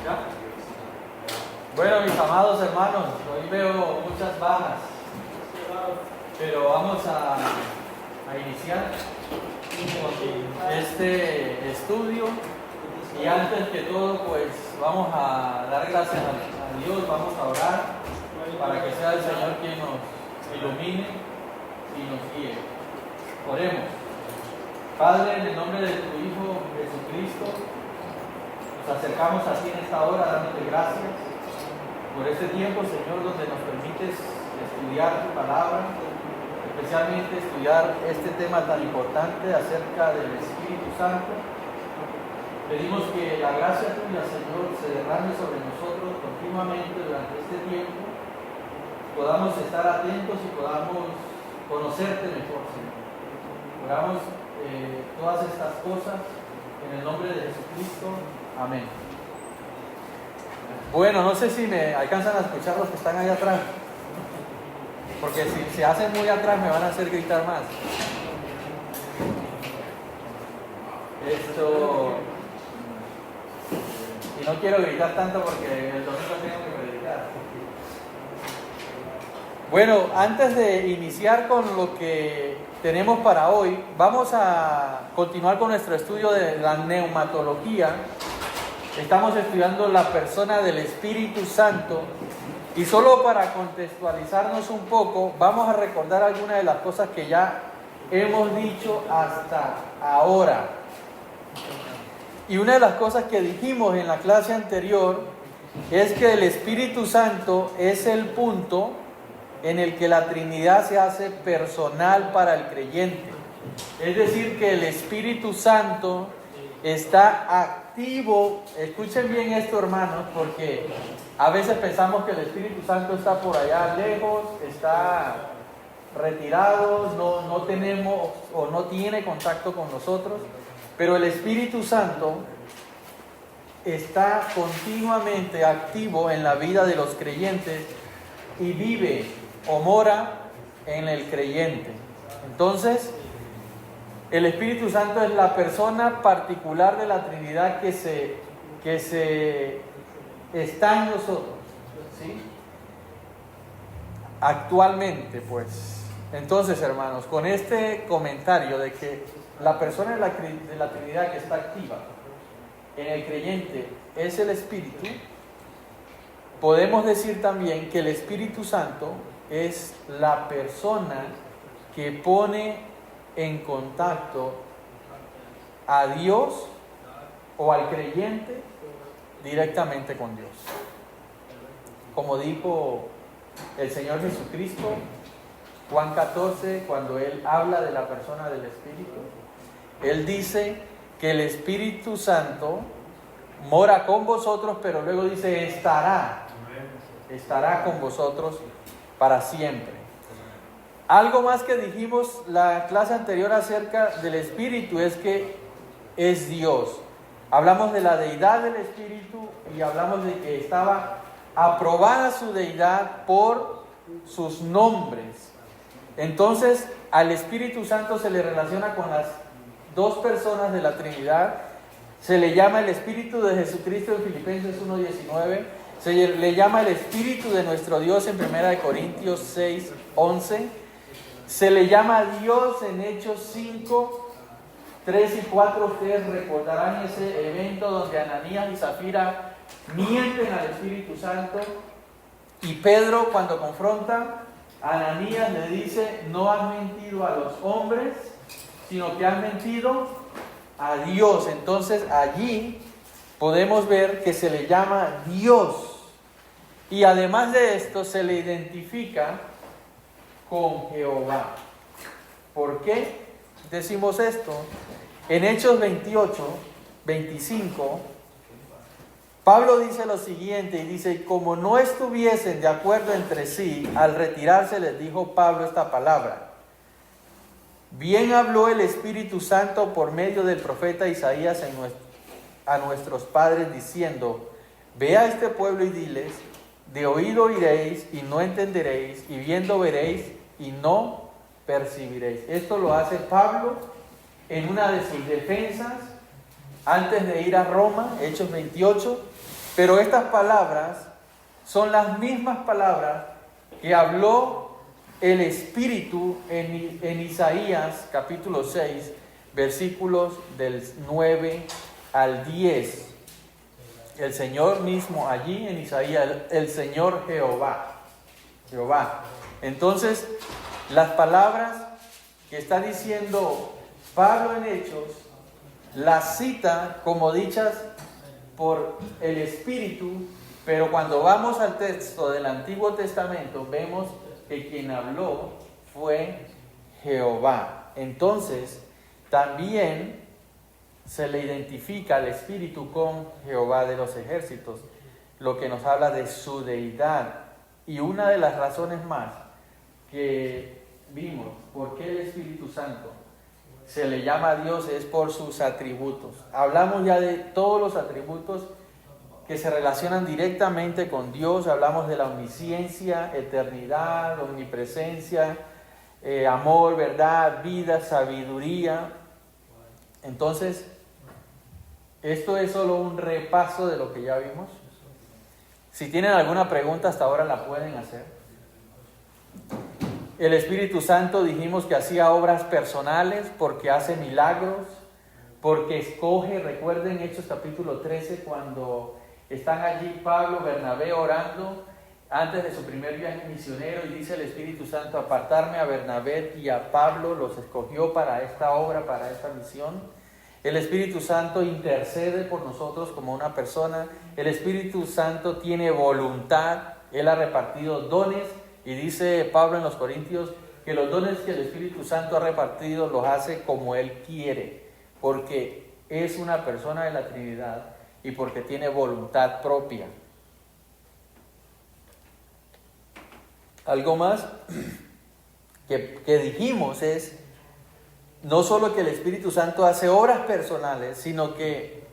¿Ya? Bueno, mis amados hermanos, hoy veo muchas bajas, pero vamos a iniciar con este estudio. Y antes que todo, pues vamos a dar gracias a Dios, vamos a orar para que sea el Señor quien nos ilumine y nos guíe. Oremos. Padre, en el nombre de tu Hijo Jesucristo, nos acercamos a ti en esta hora dándote gracias por este tiempo, Señor, donde nos permites estudiar tu palabra, especialmente estudiar este tema tan importante acerca del Espíritu Santo. Pedimos que la gracia tuya, Señor, se derrame sobre nosotros continuamente durante este tiempo, podamos estar atentos y podamos conocerte mejor, Señor. Oramos todas estas cosas en el nombre de Jesucristo. Amén. Bueno, no sé si me alcanzan a escuchar los que están allá atrás, porque si se hacen muy atrás me van a hacer gritar más. Y no quiero gritar tanto porque el domingo tengo que predicar. Bueno, antes de iniciar con lo que tenemos para hoy, vamos a continuar con nuestro estudio de la neumatología. Estamos estudiando la persona del Espíritu Santo y solo para contextualizarnos un poco, vamos a recordar algunas de las cosas que ya hemos dicho hasta ahora. Y una de las cosas que dijimos en la clase anterior es que el Espíritu Santo es el punto en el que la Trinidad se hace personal para el creyente. Es decir, que el Espíritu Santo está activo. Escuchen bien esto, hermanos, porque a veces pensamos que el Espíritu Santo está por allá lejos, está retirado, no tenemos o no tiene contacto con nosotros, pero el Espíritu Santo está continuamente activo en la vida de los creyentes y vive o mora en el creyente. Entonces, el Espíritu Santo es la persona particular de la Trinidad que se está en nosotros, ¿sí? Actualmente, pues. Entonces, hermanos, con este comentario de que la persona de la Trinidad que está activa en el creyente es el Espíritu, podemos decir también que el Espíritu Santo es la persona que pone en contacto a Dios o al creyente directamente con Dios. Como dijo el Señor Jesucristo, Juan 14, cuando Él habla de la persona del Espíritu, Él dice que el Espíritu Santo mora con vosotros, pero luego dice estará con vosotros para siempre. Algo más que dijimos la clase anterior acerca del Espíritu es que es Dios. Hablamos de la deidad del Espíritu y hablamos de que estaba aprobada su deidad por sus nombres. Entonces, al Espíritu Santo se le relaciona con las dos personas de la Trinidad. Se le llama el Espíritu de Jesucristo en Filipenses 1:19. Se le llama el Espíritu de nuestro Dios en 1 Corintios 6:11. Se le llama Dios en Hechos 5:3 y 4. Ustedes recordarán ese evento donde Ananías y Zafira mienten al Espíritu Santo. Y Pedro, cuando confronta a Ananías, le dice: no has mentido a los hombres, sino que has mentido a Dios. Entonces allí podemos ver que se le llama Dios. Y además de esto se le identifica con Jehová. ¿Por qué decimos esto? En Hechos 28:25, Pablo dice lo siguiente, y dice: como no estuviesen de acuerdo entre sí, al retirarse les dijo Pablo esta palabra: bien habló el Espíritu Santo por medio del profeta Isaías a nuestros padres diciendo: ve a este pueblo y diles, de oído oiréis y no entenderéis, y viendo veréis y no percibiréis. Esto lo hace Pablo en una de sus defensas antes de ir a Roma, Hechos 28, pero estas palabras son las mismas palabras que habló el Espíritu en Isaías capítulo 6, versículos del 9 al 10. El Señor mismo allí en Isaías, el Señor Jehová. Entonces, las palabras que está diciendo Pablo en Hechos, las cita como dichas por el Espíritu, pero cuando vamos al texto del Antiguo Testamento, vemos que quien habló fue Jehová. Entonces, también se le identifica al Espíritu con Jehová de los ejércitos, lo que nos habla de su deidad. Y una de las razones más que vimos por qué el Espíritu Santo se le llama a Dios es por sus atributos. Hablamos ya de todos los atributos que se relacionan directamente con Dios. Hablamos de la omnisciencia, eternidad, omnipresencia, amor, verdad, vida, sabiduría. Entonces, esto es solo un repaso de lo que ya vimos. Si tienen alguna pregunta hasta ahora la pueden hacer. El Espíritu Santo dijimos que hacía obras personales porque hace milagros, porque escoge. Recuerden Hechos capítulo 13 cuando están allí Pablo, Bernabé orando antes de su primer viaje misionero, y dice el Espíritu Santo: apartarme a Bernabé y a Pablo, los escogió para esta obra, para esta misión. El Espíritu Santo intercede por nosotros como una persona. El Espíritu Santo tiene voluntad. Él ha repartido dones, y dice Pablo en los Corintios que los dones que el Espíritu Santo ha repartido los hace como Él quiere, porque es una persona de la Trinidad y porque tiene voluntad propia. Algo más que dijimos es no solo que el Espíritu Santo hace obras personales, sino que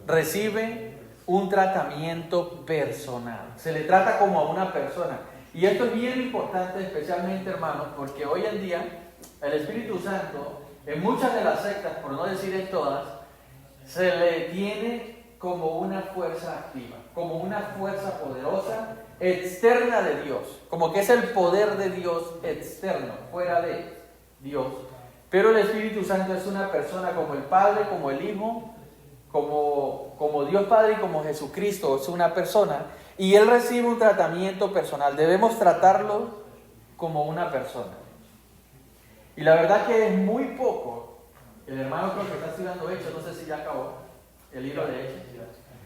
recibe un tratamiento personal. Se le trata como a una persona. Y esto es bien importante, especialmente, hermanos, porque hoy en día el Espíritu Santo, en muchas de las sectas, por no decir en todas, se le tiene como una fuerza activa, como una fuerza poderosa externa de Dios, como que es el poder de Dios externo, fuera de Dios. Pero el Espíritu Santo es una persona como el Padre, como el Hijo, como Dios Padre y como Jesucristo. Es una persona y Él recibe un tratamiento personal. Debemos tratarlo como una persona. Y la verdad que es muy poco. El hermano creo que está estudiando Hechos, no sé si ya acabó el libro de Hechos.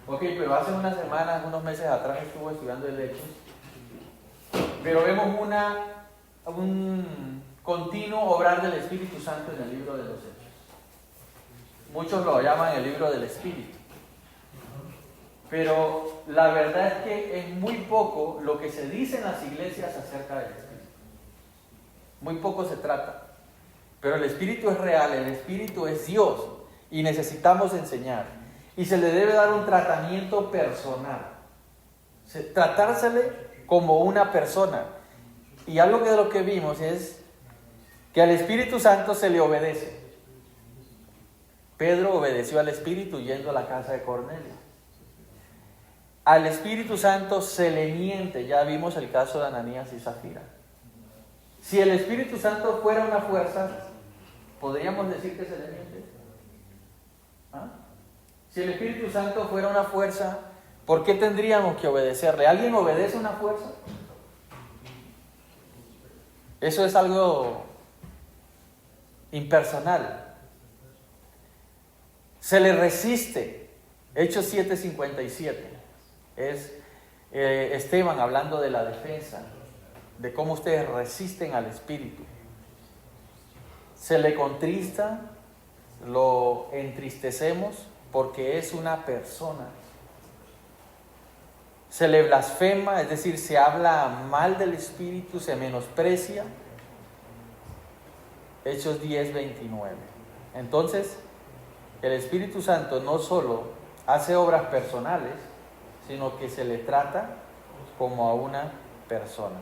Ok, pero hace unas semanas, unos meses atrás estuvo estudiando el Hechos. Pero vemos un continuo obrar del Espíritu Santo en el libro de los Hechos. Muchos lo llaman el libro del Espíritu. Pero la verdad es que es muy poco lo que se dice en las iglesias acerca del Espíritu. Muy poco se trata. Pero el Espíritu es real, el Espíritu es Dios y necesitamos enseñar. Y se le debe dar un tratamiento personal. Tratársele como una persona. Y algo de lo que vimos es que al Espíritu Santo se le obedece. Pedro obedeció al Espíritu yendo a la casa de Cornelio. Al Espíritu Santo se le miente. Ya vimos el caso de Ananías y Zafira. Si el Espíritu Santo fuera una fuerza, ¿podríamos decir que se le miente? ¿Ah? Si el Espíritu Santo fuera una fuerza, ¿por qué tendríamos que obedecerle? ¿Alguien obedece a una fuerza? Eso es algo impersonal. Se le resiste. Hechos 7:57. Es Esteban hablando de la defensa, de cómo ustedes resisten al Espíritu. Se le contrista, lo entristecemos porque es una persona. Se le blasfema, es decir, se habla mal del Espíritu, se menosprecia. Hechos 10:29. Entonces, el Espíritu Santo no solo hace obras personales, sino que se le trata como a una persona.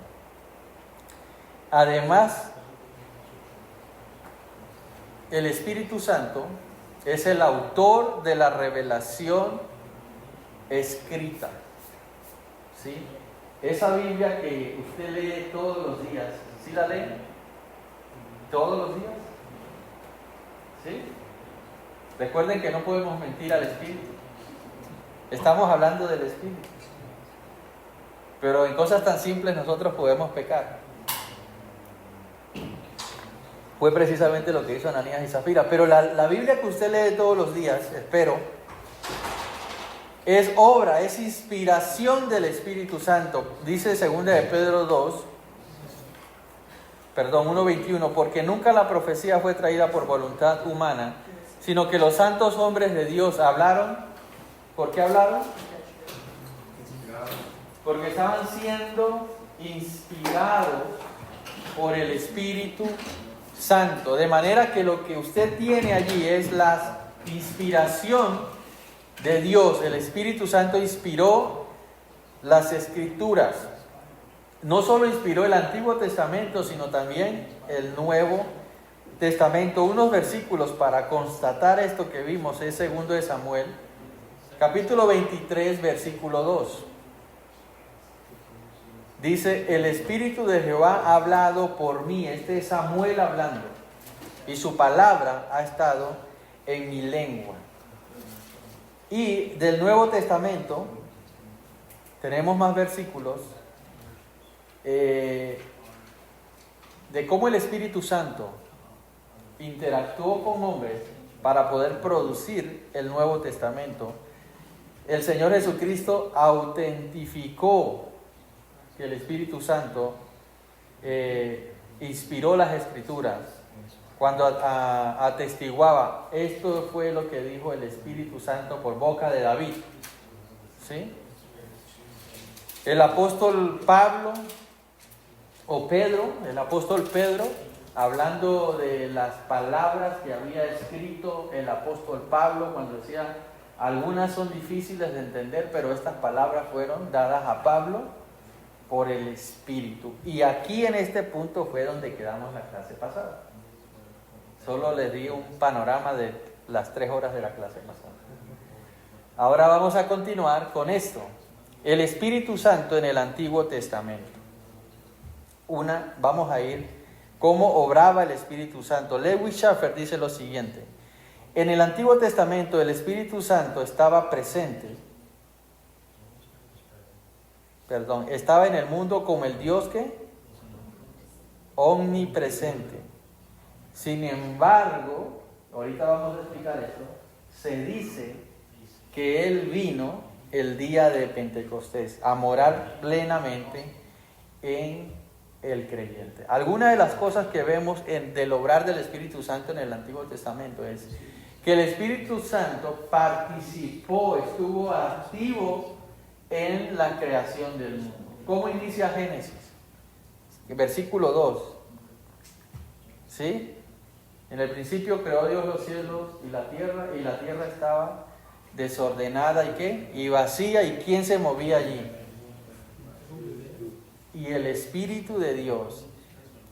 Además, el Espíritu Santo es el autor de la revelación escrita. ¿Sí? Esa Biblia que usted lee todos los días, ¿sí la lee? ¿Todos los días? ¿Sí? Recuerden que no podemos mentir al Espíritu. Estamos hablando del Espíritu. Pero en cosas tan simples nosotros podemos pecar. Fue precisamente lo que hizo Ananías y Zafira. Pero la Biblia que usted lee todos los días, espero, es obra, es inspiración del Espíritu Santo. Dice 2 de Pedro 1:21, porque nunca la profecía fue traída por voluntad humana, sino que los santos hombres de Dios hablaron. ¿Por qué hablaron? Porque estaban siendo inspirados por el Espíritu Santo. De manera que lo que usted tiene allí es la inspiración de Dios. El Espíritu Santo inspiró las Escrituras. No solo inspiró el Antiguo Testamento, sino también el Nuevo Testamento. Unos versículos para constatar esto que vimos es 2 de Samuel, capítulo 23, versículo 2. Dice, el Espíritu de Jehová ha hablado por mí. Este es Samuel hablando. Y su palabra ha estado en mi lengua. Y del Nuevo Testamento tenemos más versículos de cómo el Espíritu Santo interactuó con hombres para poder producir el Nuevo Testamento. El Señor Jesucristo autentificó que el Espíritu Santo inspiró las Escrituras cuando atestiguaba, esto fue lo que dijo el Espíritu Santo por boca de David. ¿Sí? El apóstol Pablo, o Pedro, el apóstol Pedro, hablando de las palabras que había escrito el apóstol Pablo, cuando decía, algunas son difíciles de entender, pero estas palabras fueron dadas a Pablo por el Espíritu. Y aquí en este punto fue donde quedamos la clase pasada. Solo les di un panorama de las 3 horas de la clase pasada. Ahora vamos a continuar con esto. El Espíritu Santo en el Antiguo Testamento. Vamos a ir cómo obraba el Espíritu Santo. Lewis Schaffer dice lo siguiente. En el Antiguo Testamento el Espíritu Santo estaba en el mundo como el Dios que omnipresente. Sin embargo, ahorita vamos a explicar esto, se dice que Él vino el día de Pentecostés a morar plenamente en el creyente. Algunas de las cosas que vemos del obrar del Espíritu Santo en el Antiguo Testamento es que el Espíritu Santo participó, estuvo activo en la creación del mundo. ¿Cómo inicia Génesis? Versículo 2. ¿Sí? En el principio creó Dios los cielos y la tierra estaba desordenada y ¿qué? Y vacía, ¿y quién se movía allí? Y el Espíritu de Dios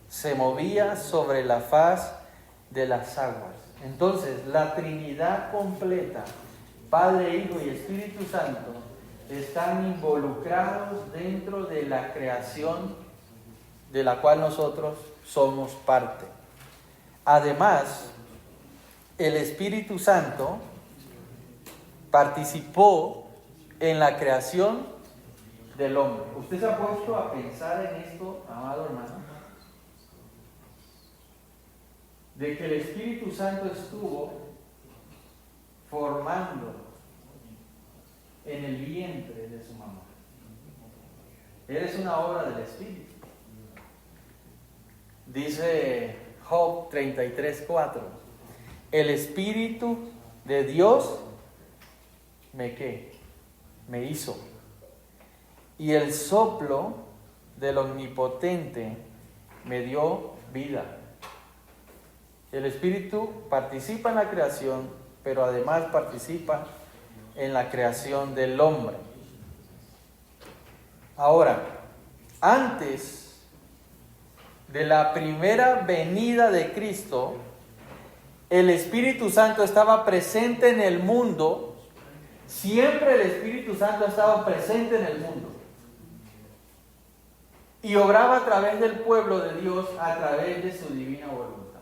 se movía sobre la faz de las aguas. Entonces, la Trinidad completa, Padre, Hijo y Espíritu Santo, están involucrados dentro de la creación de la cual nosotros somos parte. Además, el Espíritu Santo participó en la creación del hombre. ¿Usted se ha puesto a pensar en esto, amado hermano? De que el Espíritu Santo estuvo formando en el vientre de su mamá. Eres una obra del Espíritu. Dice Job 33:4. El Espíritu de Dios me hizo. Y el soplo del Omnipotente me dio vida. El Espíritu participa en la creación, pero además participa en la creación del hombre. Ahora, antes de la primera venida de Cristo, el Espíritu Santo estaba presente en el mundo. Siempre el Espíritu Santo estaba presente en el mundo. Y obraba a través del pueblo de Dios, a través de su divina voluntad.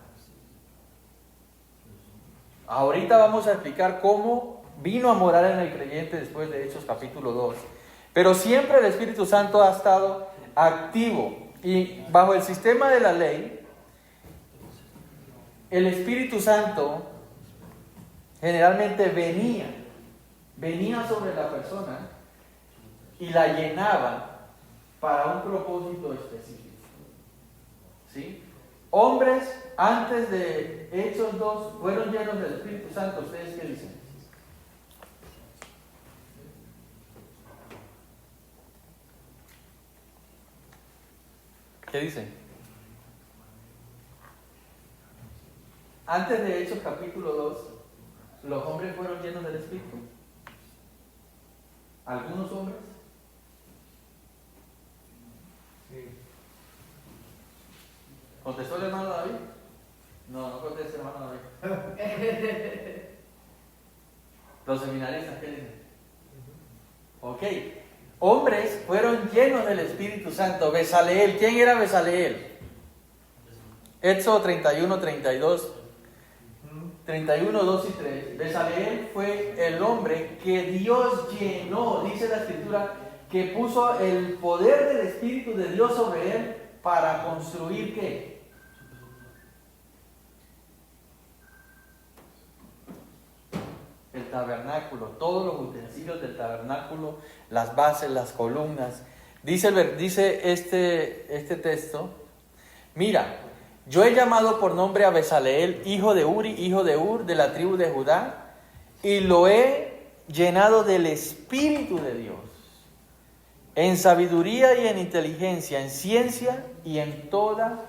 Ahorita vamos a explicar cómo vino a morar en el creyente después de Hechos capítulo 2. Pero siempre el Espíritu Santo ha estado activo. Y bajo el sistema de la ley, el Espíritu Santo generalmente venía sobre la persona y la llenaba para un propósito específico. ¿Sí? Hombres antes de Hechos 2 fueron llenos del Espíritu Santo. ¿Ustedes qué dicen? ¿Qué dicen? Antes de Hechos capítulo 2, los hombres fueron llenos del Espíritu. ¿Algunos hombres? Sí. ¿Contestó el hermano David? No contestó el hermano David. Los seminaristas, ¿qué dicen? Ok. Hombres fueron llenos del Espíritu Santo. Bezaleel. ¿Quién era Bezaleel? Éxodo 31, 32. 31, 2 y 3. Bezaleel fue el hombre que Dios llenó, dice la Escritura, que puso el poder del Espíritu de Dios sobre él para construir ¿qué? El tabernáculo, todos los utensilios del tabernáculo, las bases, las columnas. Dice este texto, mira, yo he llamado por nombre a Bezaleel, hijo de Uri, hijo de Ur, de la tribu de Judá, y lo he llenado del Espíritu de Dios, en sabiduría y en inteligencia, en ciencia y en toda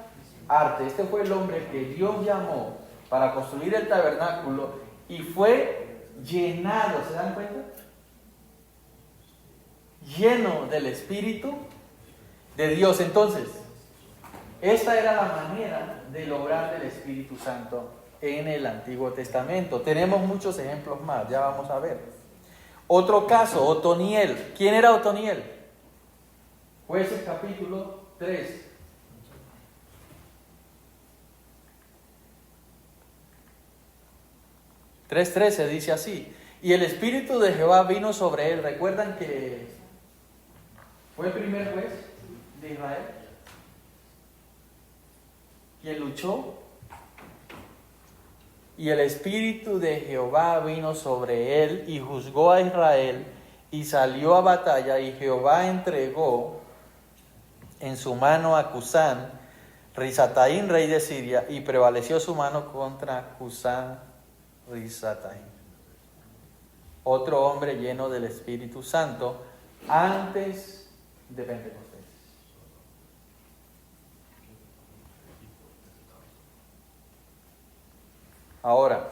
arte. Este fue el hombre que Dios llamó para construir el tabernáculo y fue llenado, ¿se dan cuenta? Lleno del Espíritu de Dios. Entonces, esta era la manera del obrar del Espíritu Santo en el Antiguo Testamento. Tenemos muchos ejemplos más, ya vamos a ver. Otro caso, Otoniel. ¿Quién era Otoniel? Jueces capítulo 3. (3:13) dice así: y el Espíritu de Jehová vino sobre él. ¿Recuerdan que fue el primer juez de Israel? Quien luchó. Y el Espíritu de Jehová vino sobre él y juzgó a Israel y salió a batalla, y Jehová entregó en su mano a Cusán Risataim, rey de Siria, y prevaleció su mano contra Cusán Risataim. Otro hombre lleno del Espíritu Santo antes de Pentecostés. Ahora,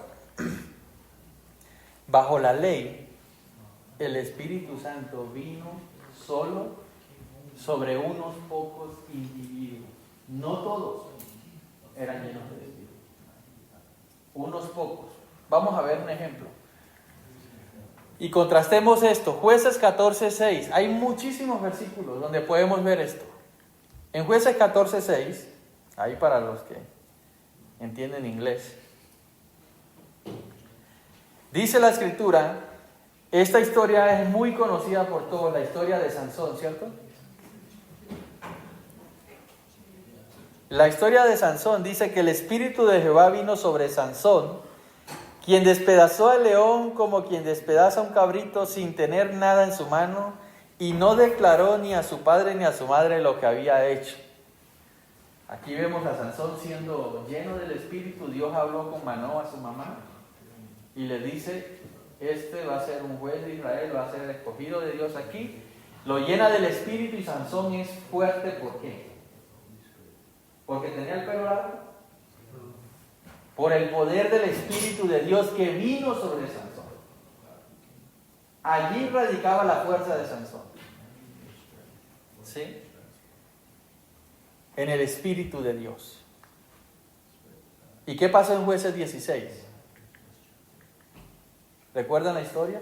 bajo la ley, el Espíritu Santo vino solo sobre unos pocos individuos. No todos eran llenos del Espíritu. Unos pocos. Vamos a ver un ejemplo. Y contrastemos esto. Jueces 14:6. Hay muchísimos versículos donde podemos ver esto. En Jueces 14:6, ahí para los que entienden inglés, dice la Escritura, esta historia es muy conocida por todos, la historia de Sansón, ¿cierto? La historia de Sansón dice que el Espíritu de Jehová vino sobre Sansón, quien despedazó al león como quien despedaza un cabrito sin tener nada en su mano, y no declaró ni a su padre ni a su madre lo que había hecho. Aquí vemos a Sansón siendo lleno del Espíritu. Dios habló con Manoa, su mamá, y le dice, este va a ser un juez de Israel, va a ser el escogido de Dios aquí. Lo llena del Espíritu y Sansón es fuerte. ¿Por qué? ¿Porque tenía el pelo largo? Por el poder del Espíritu de Dios que vino sobre Sansón. Allí radicaba la fuerza de Sansón. ¿Sí? En el Espíritu de Dios. ¿Y qué pasó en Jueces 16? ¿Recuerdan la historia?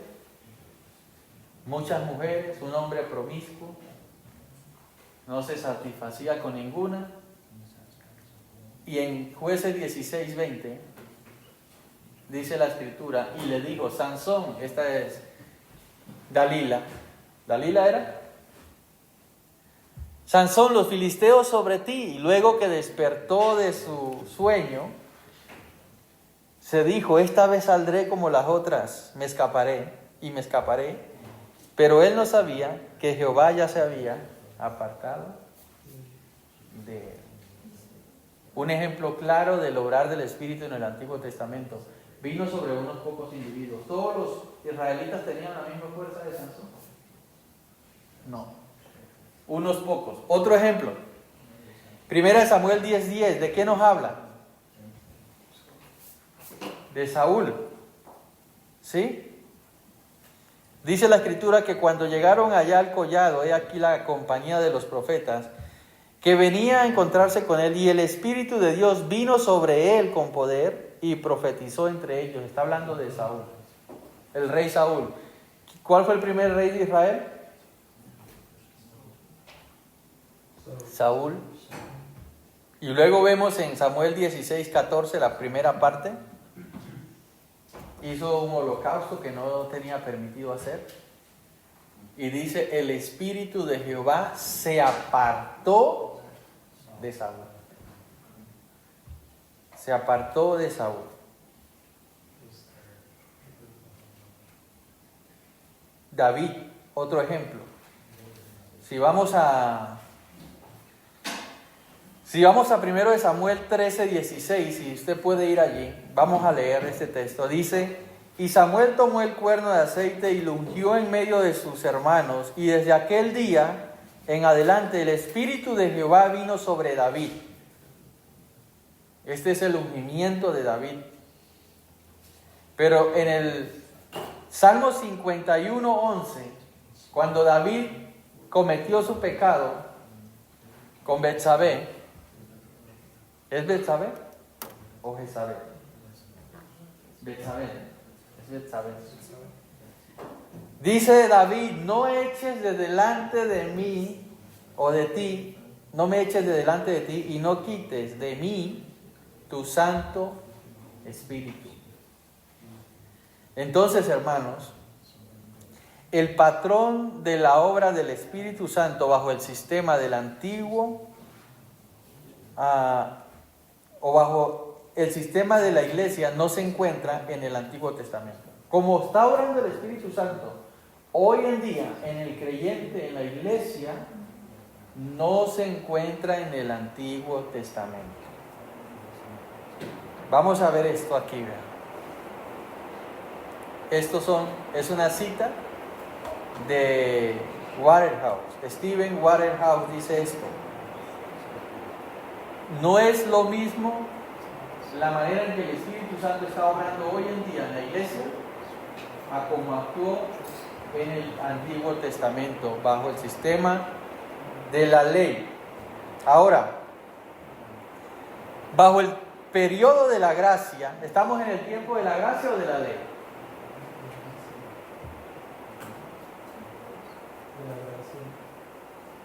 Muchas mujeres, un hombre promiscuo, no se satisfacía con ninguna. Y en Jueces 16, 20, dice la escritura, y le dijo, Sansón, esta es Dalila. ¿Dalila era? Sansón, los filisteos sobre ti. Y luego que despertó de su sueño, se dijo, esta vez saldré como las otras, me escaparé. Pero él no sabía que Jehová ya se había apartado de él. Un ejemplo claro del obrar del Espíritu en el Antiguo Testamento. Vino sobre unos pocos individuos. ¿Todos los israelitas tenían la misma fuerza de Sansón? No. Unos pocos. Otro ejemplo. Primera de Samuel 10:10. ¿De qué nos habla? De Saúl. ¿Sí? Dice la escritura que cuando llegaron allá al collado, he aquí la compañía de los profetas, que venía a encontrarse con él, y el Espíritu de Dios vino sobre él con poder y profetizó entre ellos. Está hablando de Saúl, el rey Saúl. ¿Cuál fue el primer rey de Israel? Saúl. Y luego vemos en Samuel 16:14, la primera parte. Hizo un holocausto que no tenía permitido hacer. Y dice, el Espíritu de Jehová se apartó de Saúl. Se apartó de Saúl. David, otro ejemplo. Si vamos a 1 de Samuel 13:16, si usted puede ir allí, vamos a leer este texto. Dice, y Samuel tomó el cuerno de aceite y lo ungió en medio de sus hermanos, y desde aquel día en adelante el Espíritu de Jehová vino sobre David. Este es el ungimiento de David. Pero en el Salmo 51:11, cuando David cometió su pecado con Betsabé, ¿es Betsabé o Jezabel? Betsabé, es Betsabé. Dice David, no eches de delante de mí o de ti, no me eches de delante de ti y no quites de mí tu Santo Espíritu. Entonces, hermanos, el patrón de la obra del Espíritu Santo bajo el sistema del antiguo o bajo el sistema de la iglesia no se encuentra en el Antiguo Testamento. Como está obrando el Espíritu Santo hoy en día en el creyente, en la iglesia, no se encuentra en el Antiguo Testamento. Vamos a ver esto aquí, vean. Es una cita de Waterhouse. Stephen Waterhouse dice esto. No es lo mismo la manera en que el Espíritu Santo está obrando hoy en día en la iglesia a como actuó en el Antiguo Testamento bajo el sistema de la ley. Ahora, bajo el periodo de la gracia, ¿estamos en el tiempo de la gracia o de la ley?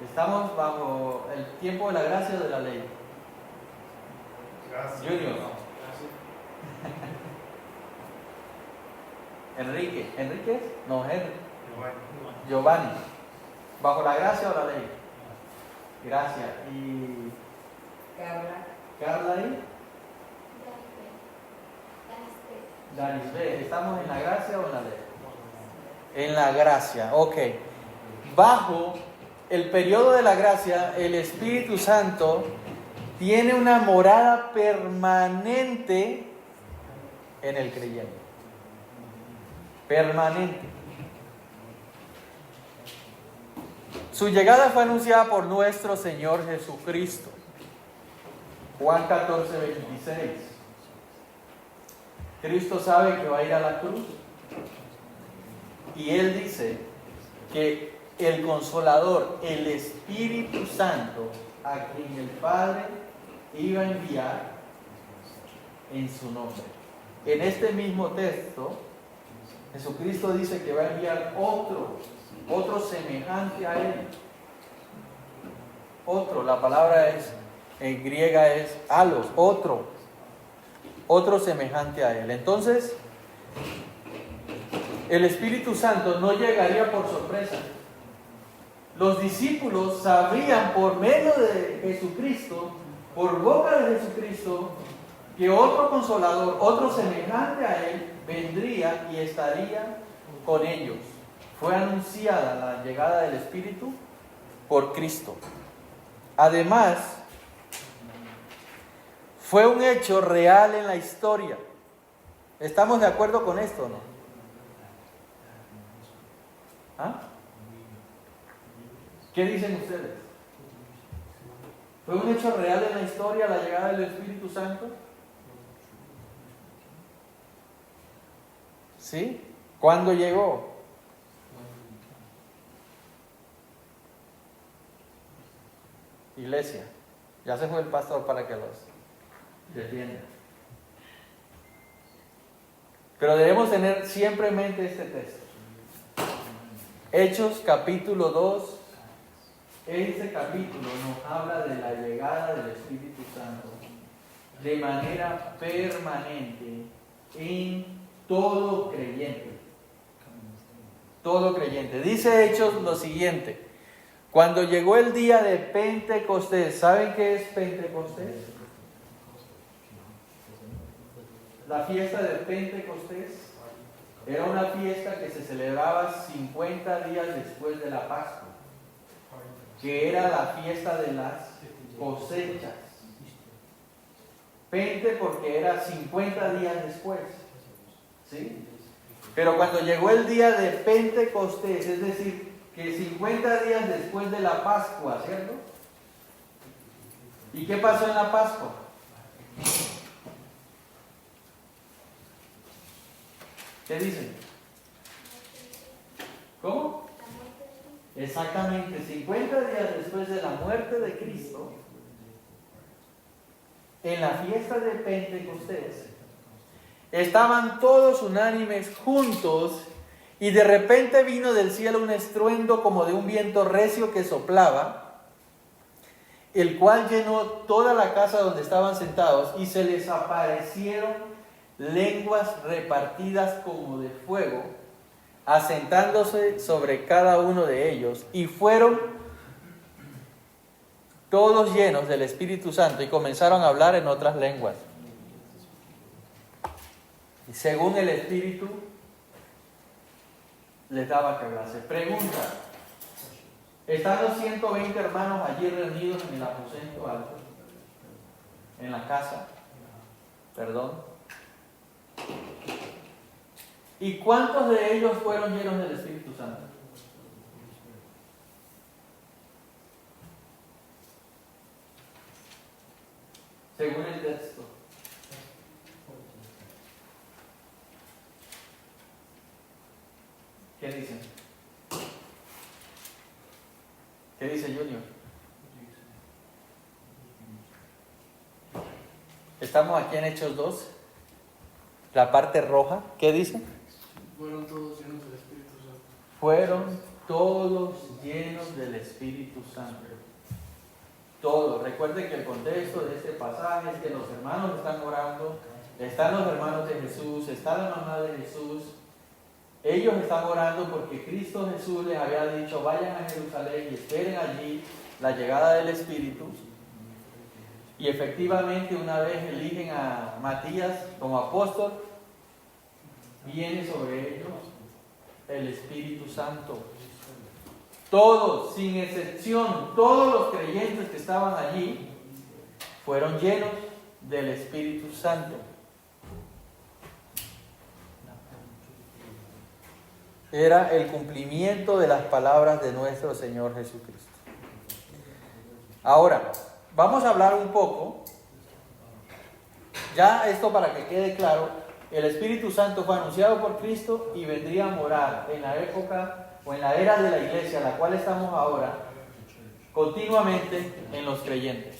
Estamos bajo el tiempo de la gracia o de la ley. Gracias. Junior. Enrique. ¿Enrique? No, Henry. Giovanni. ¿Bajo la gracia o la ley? Gracias. ¿Y Carla ahí? Danisbé. ¿Estamos en la gracia o en la ley? En la gracia, ok. Bajo el periodo de la gracia, el Espíritu Santo tiene una morada permanente en el creyente. Permanente. Su llegada fue anunciada por nuestro Señor Jesucristo. Juan 14:26. Cristo sabe que va a ir a la cruz. Y Él dice que el Consolador, el Espíritu Santo, a quien el Padre iba a enviar, en su nombre. En este mismo texto, Jesucristo dice que va a enviar otro semejante a Él. Otro, la palabra en griega es alos, otro semejante a Él. Entonces, el Espíritu Santo no llegaría por sorpresa. Los discípulos sabían por medio de Jesucristo, por boca de Jesucristo, que otro consolador, otro semejante a Él, vendría y estaría con ellos. Fue anunciada la llegada del Espíritu por Cristo. Además, fue un hecho real en la historia. ¿Estamos de acuerdo con esto o no? ¿Ah? ¿Qué dicen ustedes? ¿Fue un hecho real en la historia la llegada del Espíritu Santo? ¿Sí? ¿Cuándo llegó? Iglesia, ya se fue el pastor para que los defienda. Pero debemos tener siempre en mente este texto. Hechos capítulo 2. Este capítulo nos habla de la llegada del Espíritu Santo de manera permanente en todo creyente. Todo creyente. Dice Hechos lo siguiente. Cuando llegó el día de Pentecostés, ¿saben qué es Pentecostés? La fiesta de Pentecostés era una fiesta que se celebraba 50 días después de la Pascua, que era la fiesta de las cosechas. Pente porque era 50 días después, ¿sí? Pero cuando llegó el día de Pentecostés, es decir, que 50 días después de la Pascua, ¿cierto? ¿Y qué pasó en la Pascua? ¿Qué dicen? ¿Cómo? Exactamente, 50 días después de la muerte de Cristo, en la fiesta de Pentecostés, estaban todos unánimes juntos y de repente vino del cielo un estruendo como de un viento recio que soplaba, el cual llenó toda la casa donde estaban sentados y se les aparecieron lenguas repartidas como de fuego, asentándose sobre cada uno de ellos, y fueron todos llenos del Espíritu Santo y comenzaron a hablar en otras lenguas, y según el Espíritu les daba que hablase. Pregunta: ¿están los 120 hermanos allí reunidos en el aposento alto? En la casa, perdón. ¿Y cuántos de ellos fueron llenos del Espíritu Santo? Según el texto. ¿Qué dicen? ¿Qué dice Junior? Estamos aquí en Hechos 2, la parte roja. ¿Qué dice? Fueron todos llenos del Espíritu Santo. Fueron todos llenos del Espíritu Santo. Todos. Recuerden que el contexto de este pasaje es que los hermanos están orando, están los hermanos de Jesús, está la mamá de Jesús. Ellos están orando porque Cristo Jesús les había dicho: vayan a Jerusalén y esperen allí la llegada del Espíritu. Y efectivamente, una vez eligen a Matías como apóstol, viene sobre ellos el Espíritu Santo. Todos, sin excepción, todos los creyentes que estaban allí fueron llenos del Espíritu Santo. Era el cumplimiento de las palabras de nuestro Señor Jesucristo. Ahora, vamos a hablar un poco, ya esto para que quede claro. El Espíritu Santo fue anunciado por Cristo y vendría a morar en la época o en la era de la iglesia, en la cual estamos ahora, continuamente en los creyentes.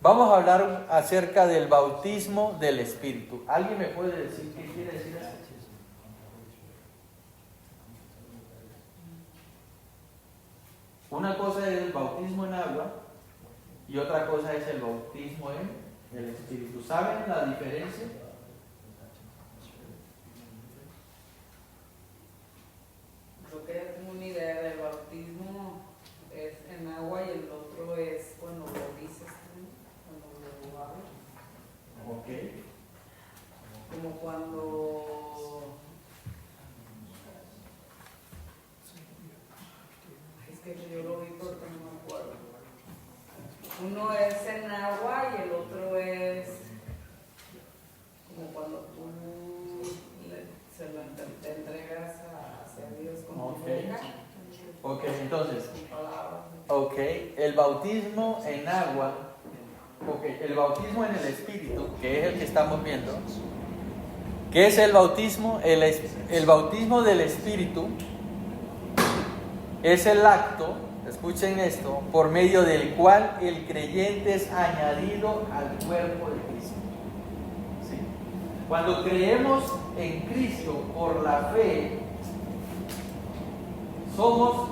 Vamos a hablar acerca del bautismo del Espíritu. ¿Alguien me puede decir qué quiere decir eso? Una cosa es el bautismo en agua y otra cosa es el bautismo en el Espíritu. ¿Saben la diferencia? Creo que ya tengo una idea del bautismo es en agua y el otro es cuando lo dices tú, cuando lo hablas. Ok. Como cuando es que yo lo vi porque no me acuerdo. Uno es en agua y el otro es como cuando tú te entregas hacia Dios con tu boca. Ok, entonces, Con palabras. ok, el bautismo en agua, ok, el bautismo en el Espíritu, que es el que estamos viendo. ¿Qué es el bautismo? El bautismo del Espíritu es el acto, escuchen esto, por medio del cual el creyente es añadido al cuerpo de Cristo. ¿Sí? Cuando creemos en Cristo por la fe, somos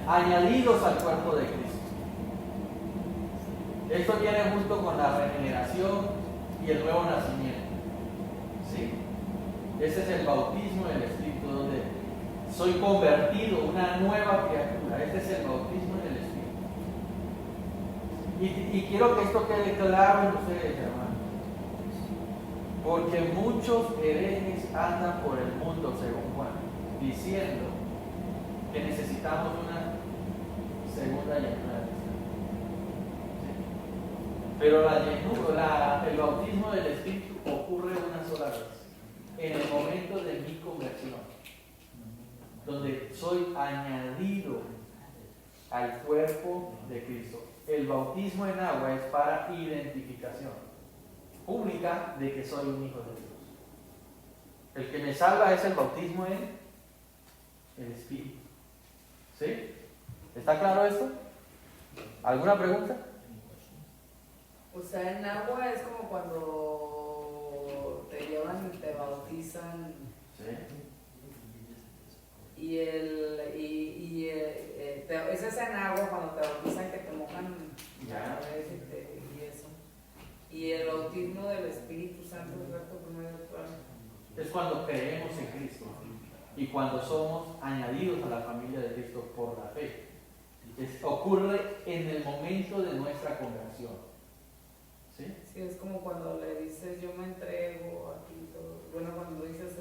añadidos al cuerpo de Cristo. Esto viene junto con la regeneración y el nuevo nacimiento. ¿Sí? Ese es el bautismo del Espíritu, donde soy convertido, una nueva criatura. Este es el bautismo en el Espíritu. Y quiero que esto quede claro en ustedes, hermanos. Porque muchos herejes andan por el mundo, según Juan, diciendo que necesitamos una segunda llenura de Cristo. Pero el bautismo del Espíritu ocurre una sola vez, en el momento de mi conversión, donde soy añadido al cuerpo de Cristo. El bautismo en agua es para identificación pública de que soy un hijo de Dios. El que me salva es el bautismo en el Espíritu. ¿Sí? ¿Está claro esto? ¿Alguna pregunta? O sea, en agua es como cuando te llevan y te bautizan. Sí. Ese es en agua cuando te bautizan, que te mojan Ya. la cabeza y eso. Y el bautismo del Espíritu Santo es Es cuando creemos en Cristo y cuando somos añadidos a la familia de Cristo por la fe. Ocurre en el momento de nuestra conversión. ¿Sí? Sí, es como cuando le dices yo me entrego aquí todo. Bueno, cuando dices,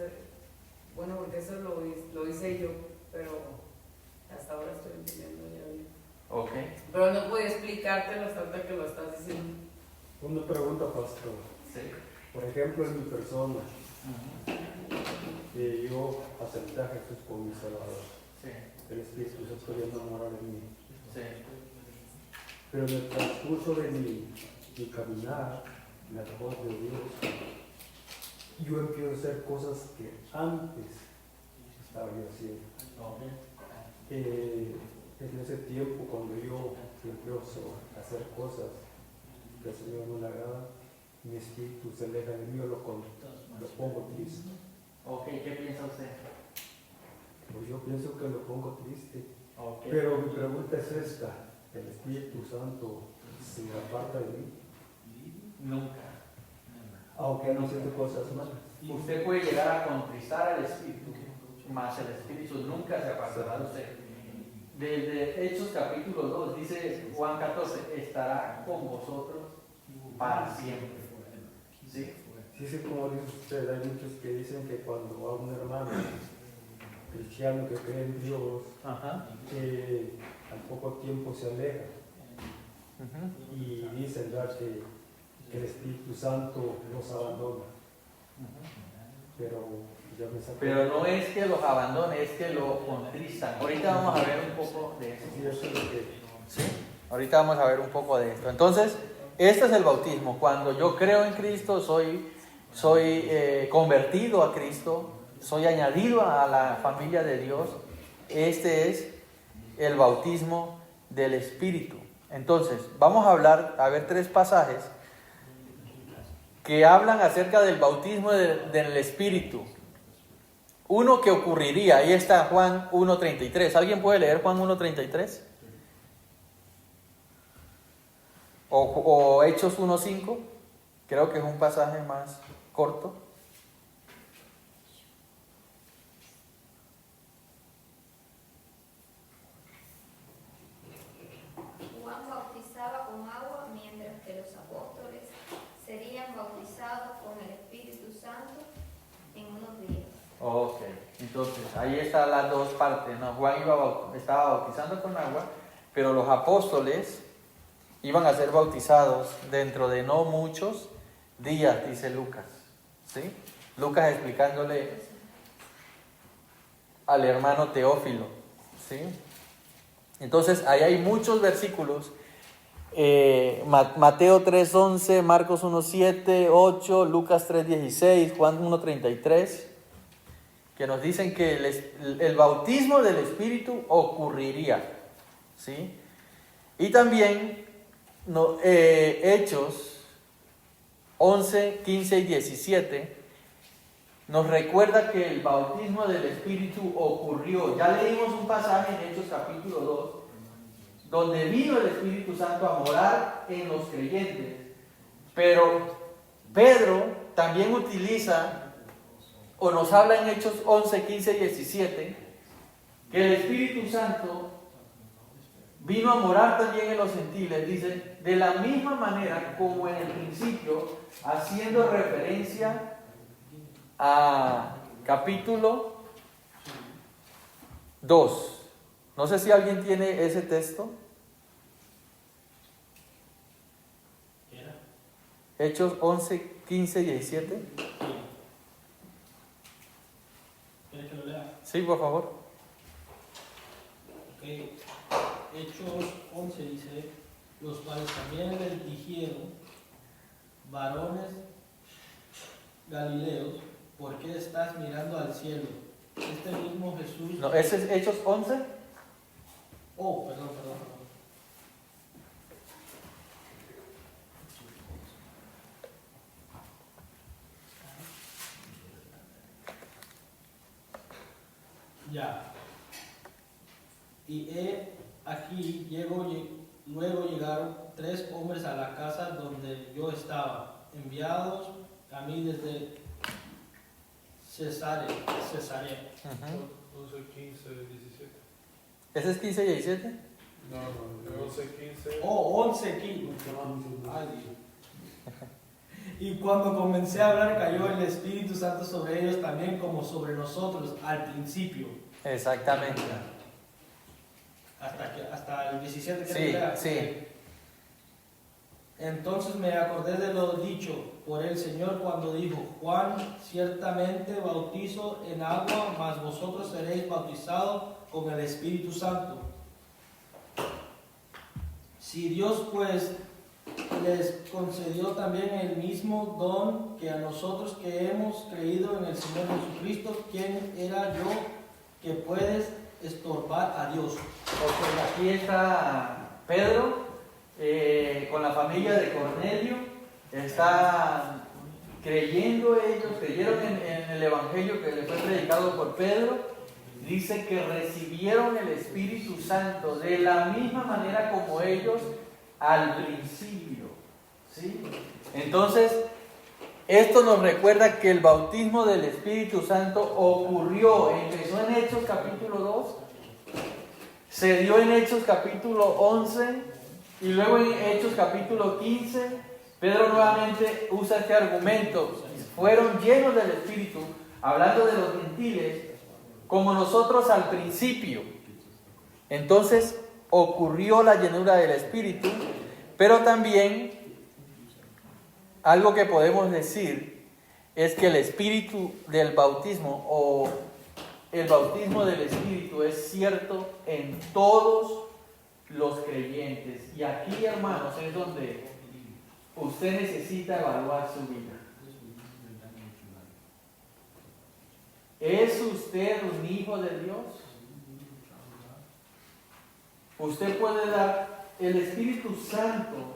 bueno, porque eso lo hice yo, pero hasta ahora estoy entendiendo ya bien. Ok. Pero no puedo explicártelo hasta ahorita que lo estás diciendo. Una pregunta, pastor. Sí. Por ejemplo, en mi persona, Uh-huh. yo acepté a Jesús como mi Salvador. Sí. El Espíritu se quería enamorar de mí. Sí. Pero en el transcurso de mi caminar, la voz de Dios, yo empiezo a hacer cosas que antes estaba yo haciendo. Okay. En ese tiempo, cuando yo empiezo a hacer cosas que al Señor no le agrada, mi espíritu se aleja de mí, lo pongo triste. Ok, ¿qué piensa usted? Pues yo pienso que lo pongo triste. Okay. Pero mi pregunta es esta: ¿el Espíritu Santo se aparta de mí? Nunca. Aunque no siento cosas malas. Usted puede llegar a contristar al Espíritu, mas el Espíritu nunca se apartará de usted. Desde Hechos capítulo 2 dice Juan 14, estará con vosotros para siempre. ¿Sí? Sí, sí, como dice usted, hay muchos que dicen que cuando a un hermano cristiano que cree en Dios, Ajá. al poco tiempo se aleja. Uh-huh. Y dicen ¿verdad? Que el Espíritu Santo los abandona. Uh-huh. Pero ya me saqué. Pero no es que los abandone, es que lo contristan. Ahorita vamos a ver un poco de eso. Sí, eso es lo que... ¿Sí? Ahorita vamos a ver un poco de esto. Entonces, este es el bautismo. Cuando yo creo en Cristo, soy convertido a Cristo, soy añadido a la familia de Dios. Este es el bautismo del Espíritu. Entonces, vamos a ver 3 pasajes que hablan acerca del bautismo del Espíritu. Uno que ocurriría, ahí está Juan 1.33. ¿Alguien puede leer Juan 1.33? O Hechos 1.5. Creo que es un pasaje más corto. Juan bautizaba con agua, mientras que los apóstoles serían bautizados con el Espíritu Santo en unos días. Ok, entonces ahí están las 2 partes, ¿no? Juan estaba bautizando con agua, pero los apóstoles iban a ser bautizados dentro de no muchos días, dice Lucas, ¿sí? Lucas explicándole al hermano Teófilo, ¿sí? Entonces ahí hay muchos versículos, Mateo 3.11, Marcos 1.7, 8, Lucas 3.16, Juan 1.33, que nos dicen que el bautismo del Espíritu ocurriría, ¿sí? Y también Hechos 11, 15 y 17 nos recuerda que el bautismo del Espíritu ocurrió. Ya leímos un pasaje en Hechos capítulo 2, donde vino el Espíritu Santo a morar en los creyentes, pero Pedro también utiliza o nos habla en Hechos 11, 15 y 17 que el Espíritu Santo vino a morar también en los gentiles, dice, de la misma manera como en el principio, haciendo referencia a capítulo 2. No sé si alguien tiene ese texto. Hechos 11, 15 y 17. ¿Quieres que lo lea? Sí, por favor. Ok. Hechos 11 dice, los cuales también les dijeron, varones galileos, ¿por qué estás mirando al cielo? Este mismo Jesús... No, ese es Hechos 11. Oh, perdón. Ya. Y aquí luego llegaron 3 hombres a la casa donde yo estaba, enviados a mí desde Cesarea. 11, 15, 17. ¿Ese es 15 y 17? No, 11, 15. Oh, 11 kilos. Ay, Dios. Y cuando comencé a hablar, cayó el Espíritu Santo sobre ellos también como sobre nosotros al principio. Exactamente. Hasta el 17 que Sí, lea. sí. Entonces me acordé de lo dicho por el Señor cuando dijo, Juan ciertamente bautizo en agua, mas vosotros seréis bautizados con el Espíritu Santo. Si Dios pues les concedió también el mismo don que a nosotros que hemos creído en el Señor Jesucristo, ¿quién era yo que puedes estorbar a Dios? Ok, aquí está Pedro con la familia de Cornelio. Está creyeron en el Evangelio que le fue predicado por Pedro. Dice que recibieron el Espíritu Santo de la misma manera como ellos al principio, ¿sí? Entonces, esto nos recuerda que el bautismo del Espíritu Santo ocurrió, empezó en Hechos capítulo 2, se dio en Hechos capítulo 11 y luego en Hechos capítulo 15. Pedro nuevamente usa este argumento: fueron llenos del Espíritu, hablando de los gentiles, como nosotros al principio. Entonces ocurrió la llenura del Espíritu, pero también algo que podemos decir es que el espíritu del bautismo o el bautismo del Espíritu es cierto en todos los creyentes. Y aquí, hermanos, es donde usted necesita evaluar su vida. ¿Es usted un hijo de Dios? Usted puede dar el Espíritu Santo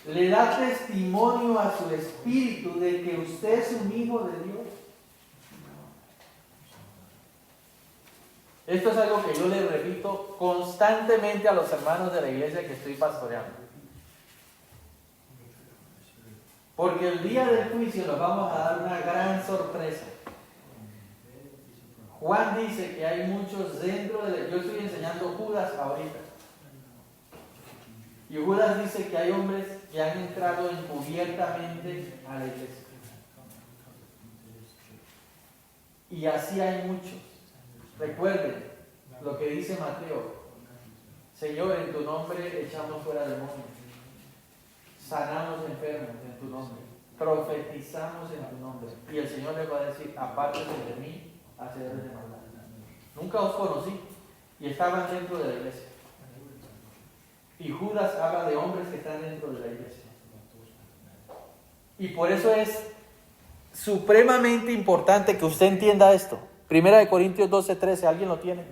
le da testimonio a su espíritu de que usted es un hijo de Dios? Esto es algo que yo le repito constantemente a los hermanos de la iglesia que estoy pastoreando. Porque el día del juicio nos vamos a dar una gran sorpresa. Juan dice que hay muchos dentro de la... Yo estoy enseñando Judas ahorita. Y Judas dice que hay hombres que han entrado encubiertamente a la iglesia. Y así hay muchos. Recuerden lo que dice Mateo. Señor, en tu nombre echamos fuera demonios. Sanamos enfermos en tu nombre. Profetizamos en tu nombre. Y el Señor les va a decir, apártense de mí, hacedores de maldad. Nunca os conocí. Y estaban dentro de la iglesia. Y Judas habla de hombres que están dentro de la iglesia. Y por eso es supremamente importante que usted entienda esto. 1 Corintios 12:13, ¿alguien lo tiene?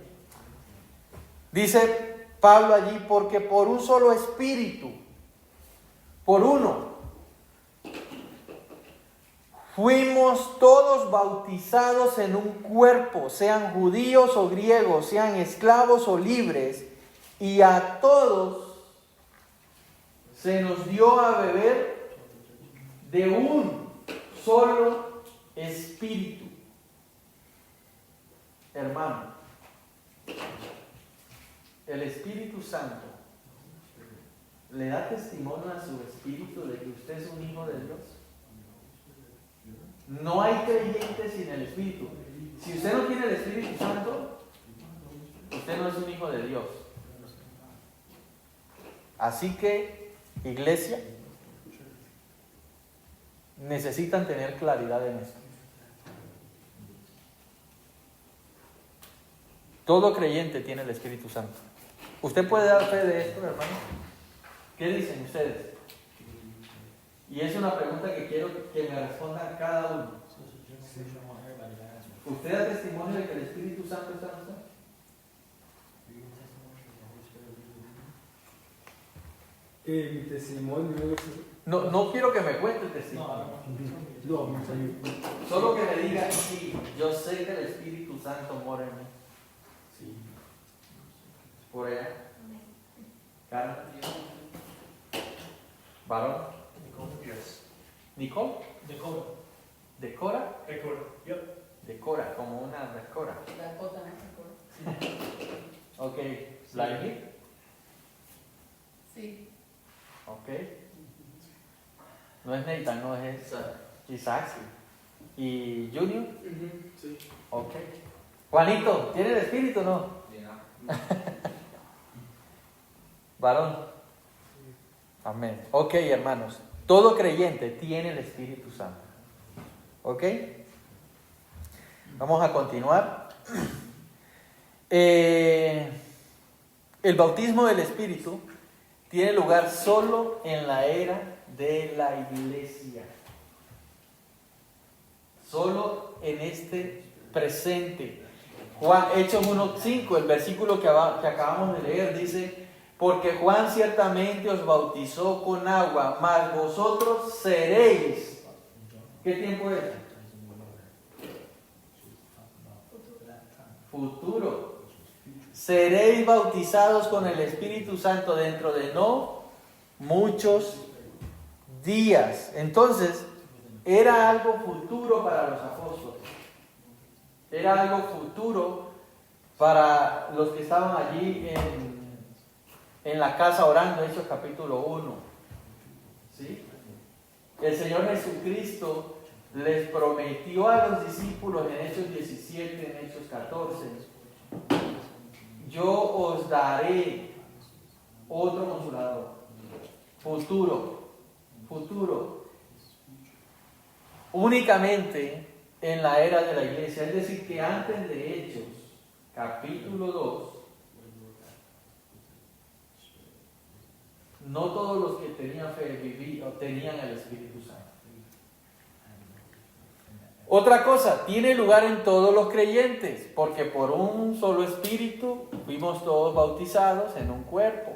Dice Pablo allí, porque por un solo espíritu, por uno, fuimos todos bautizados en un cuerpo, sean judíos o griegos, sean esclavos o libres, y a todos se nos dio a beber de un solo espíritu. Hermano, el Espíritu Santo le da testimonio a su espíritu de que usted es un hijo de Dios. No hay creyente sin el Espíritu. Si usted no tiene el Espíritu Santo, usted no es un hijo de Dios. Así que, iglesia, necesitan tener claridad en esto. Todo creyente tiene el Espíritu Santo. ¿Usted puede dar fe de esto, hermano? ¿Qué dicen ustedes? Y es una pregunta que quiero que me respondan cada uno. ¿Usted da testimonio de que el Espíritu Santo está en usted? Mi testimonio es... No quiero que me cuente el testimonio. No, Solo que me diga, sí, yo sé que el Espíritu Santo mora en mí. sí. Por allá. Carmen. ¿Varón? ¿Nicole? ¿Decora? Decora, como una decora. Dakota, ¿no? Ok. ¿Vladimir? Sí. Ok. No es Nathan, no es Isaac. Sí. ¿Y Junior? Sí. Ok. Juanito, ¿tiene el espíritu o no? Varón. Amén. Ok, hermanos. Todo creyente tiene el Espíritu Santo. ¿Ok? Vamos a continuar. El bautismo del Espíritu tiene lugar solo en la era de la iglesia. Solo en este presente. Hechos 1:5, el versículo que acabamos de leer, dice: porque Juan ciertamente os bautizó con agua, mas vosotros seréis. ¿Qué tiempo es? Futuro. Seréis bautizados con el Espíritu Santo dentro de no muchos días. Entonces, era algo futuro para los apóstoles. Era algo futuro para los que estaban allí en la casa orando, Hechos capítulo 1. ¿Sí? El Señor Jesucristo les prometió a los discípulos en Hechos 17, en Hechos 14, yo os daré otro consolador, futuro, únicamente en la era de la iglesia. Es decir, que antes de Hechos capítulo 2, no todos los que tenían fe tenían el Espíritu Santo. Otra cosa, tiene lugar en todos los creyentes, porque por un solo Espíritu fuimos todos bautizados en un cuerpo.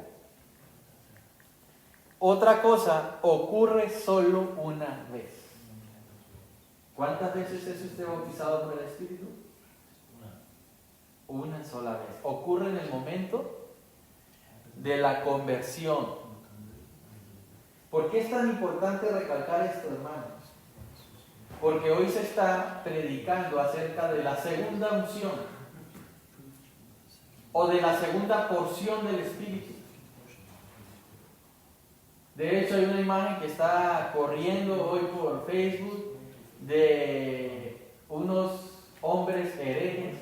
otra cosa ocurre solo una vez. ¿Cuántas veces es usted bautizado por el Espíritu? Una sola vez. Ocurre en el momento de la conversión. ¿Por qué es tan importante recalcar esto, hermanos? Porque hoy se está predicando acerca de la segunda unción o de la segunda porción del Espíritu. De hecho, hay una imagen que está corriendo hoy por Facebook de unos hombres herejes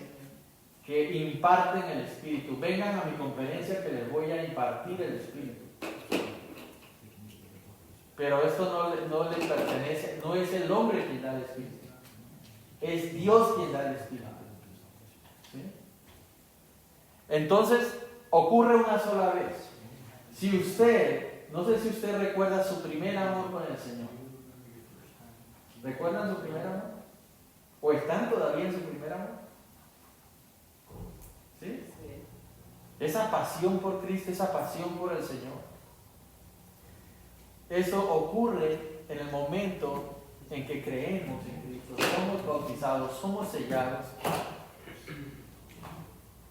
que imparten el Espíritu. Vengan a mi conferencia que les voy a impartir el Espíritu. Pero esto no le pertenece, no es el hombre quien da el Espíritu, es Dios quien da el Espíritu. ¿Sí? Entonces, ocurre una sola vez. Si usted, no sé si usted recuerda su primer amor con el Señor. ¿Recuerdan su primer amor? ¿O están todavía en su primer amor? ¿Sí? Esa pasión por Cristo, esa pasión por el Señor. Eso ocurre en el momento en que creemos en Cristo, somos bautizados, somos sellados.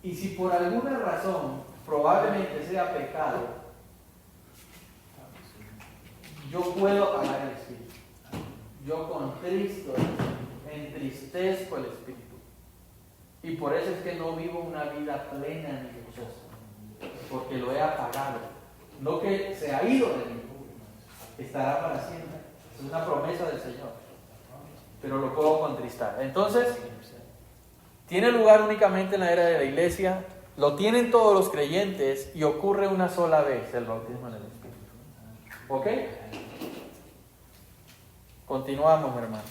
Y si por alguna razón, probablemente sea pecado, yo puedo apagar el Espíritu. Yo contristo, entristezco el Espíritu. Y por eso es que no vivo una vida plena ni gozosa, porque lo he apagado. No que se ha ido de mí, estará para siempre. Es una promesa del Señor, pero lo puedo contristar. Entonces, tiene lugar únicamente en la era de la iglesia, lo tienen todos los creyentes y ocurre una sola vez el bautismo en el Espíritu. ¿Ok? Continuamos, hermanos.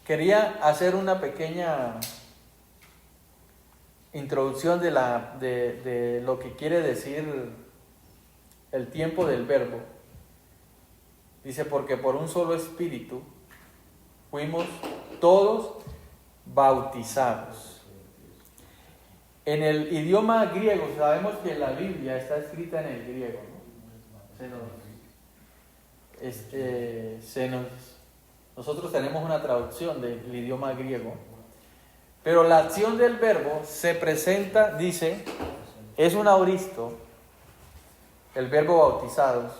Quería hacer una pequeña introducción de lo que quiere decir el tiempo del verbo. Dice, porque por un solo espíritu fuimos todos bautizados. En el idioma griego, sabemos que la Biblia está escrita en el griego, ¿no? Nosotros tenemos una traducción del idioma griego, pero la acción del verbo se presenta, dice, es un aoristo, el verbo bautizados.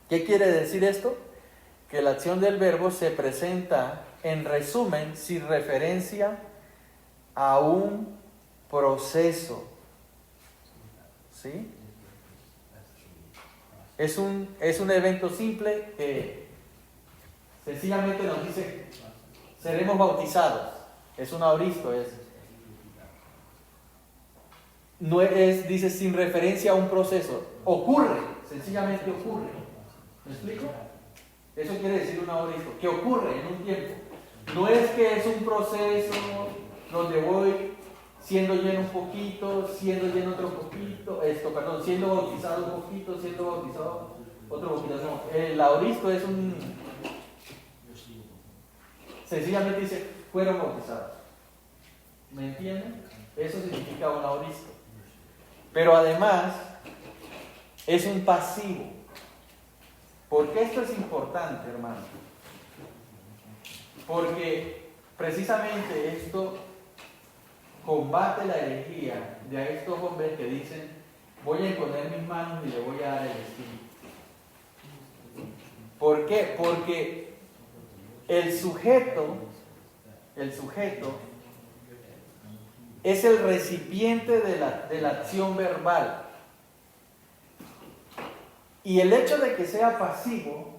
¿Qué quiere decir esto? Que la acción del verbo se presenta, en resumen, sin referencia a un proceso. ¿Sí? Es un evento simple que sencillamente nos dice, seremos bautizados. Es un aoristo, no es, dice, sin referencia a un proceso. Ocurre, sencillamente ocurre. ¿Me explico? Eso quiere decir un aoristo, que ocurre en un tiempo. No es que es un proceso donde voy siendo lleno un poquito, siendo lleno otro poquito, siendo bautizado un poquito, siendo bautizado otro poquito. No, el aoristo es sencillamente dice, fueron bautizados. ¿Me entienden? Eso significa un aoristo. Pero además, es un pasivo. ¿Por qué esto es importante, hermano? Porque precisamente esto combate la herejía de estos hombres que dicen, voy a imponer mis manos y le voy a dar el Espíritu. ¿Por qué? Porque el sujeto es el recipiente de la acción verbal. Y el hecho de que sea pasivo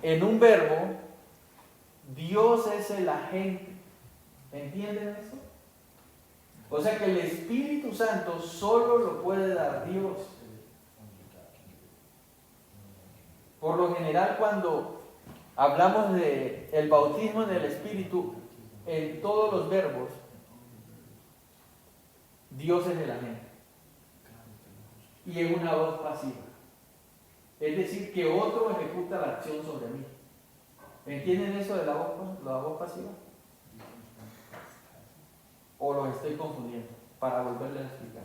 en un verbo, Dios es el agente. ¿Entienden eso? O sea que el Espíritu Santo solo lo puede dar Dios. Por lo general, cuando hablamos de el bautismo en el Espíritu, en todos los verbos, Dios es el agente. Y en una voz pasiva. Es decir, que otro ejecuta la acción sobre mí. ¿Entienden eso de la voz pasiva? ¿O los estoy confundiendo? Para volverles a explicar.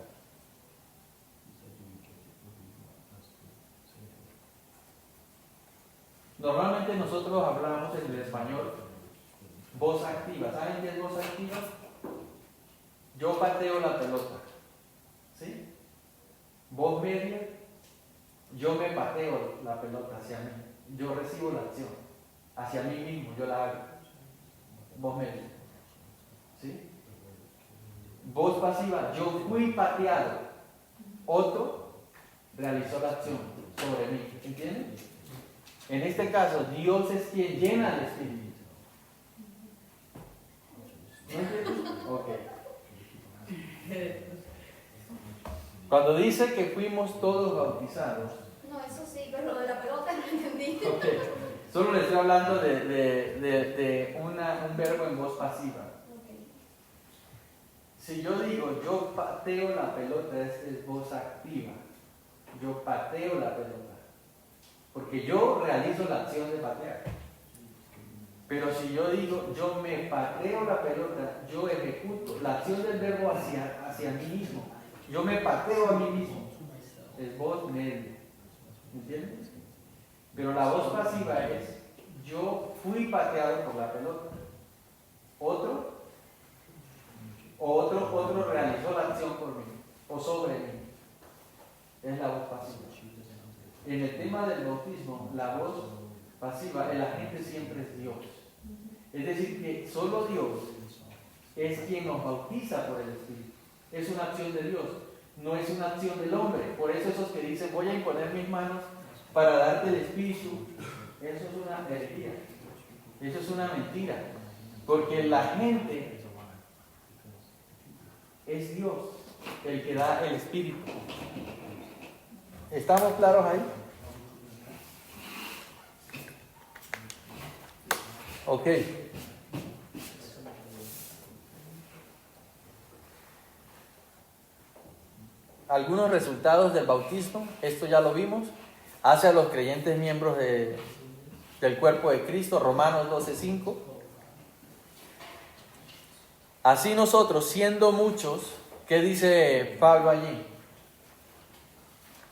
Normalmente nosotros hablamos en el español voz activa. ¿Saben qué es voz activa? Yo pateo la pelota. ¿Sí? Voz media, yo me pateo la pelota hacia mí. Yo recibo la acción hacia mí mismo, yo la hago. Voz media. ¿Sí? Voz pasiva, yo fui pateado. Otro realizó la acción sobre mí. ¿Entienden? En este caso, Dios es quien llena el Espíritu. ¿No entienden? Ok. Cuando dice que fuimos todos bautizados. No, eso sí, pero lo de la pelota no entendí. Ok. Solo le estoy hablando de un verbo en voz pasiva. Okay. Si yo digo, yo pateo la pelota, es voz activa. Yo pateo la pelota. Porque yo realizo la acción de patear. Pero si yo digo, yo me pateo la pelota, yo ejecuto la acción del verbo hacia mí mismo. Yo me pateo a mí mismo. Es voz media. ¿Entiendes? Pero la voz pasiva es, yo fui pateado por la pelota. Otro realizó la acción por mí o sobre mí. Es la voz pasiva. En el tema del bautismo, la voz pasiva, el agente siempre es Dios. Es decir, que solo Dios es quien nos bautiza por el Espíritu. Es una acción de Dios, no es una acción del hombre. Por eso esos que dicen, voy a imponer mis manos para darte el Espíritu, eso es una herejía. Eso es una mentira. Porque la gente es Dios el que da el Espíritu. ¿Estamos claros ahí? Ok. Algunos resultados del bautismo, esto ya lo vimos, hace a los creyentes miembros del cuerpo de Cristo, Romanos 12:5. Así nosotros, siendo muchos, ¿qué dice Pablo allí?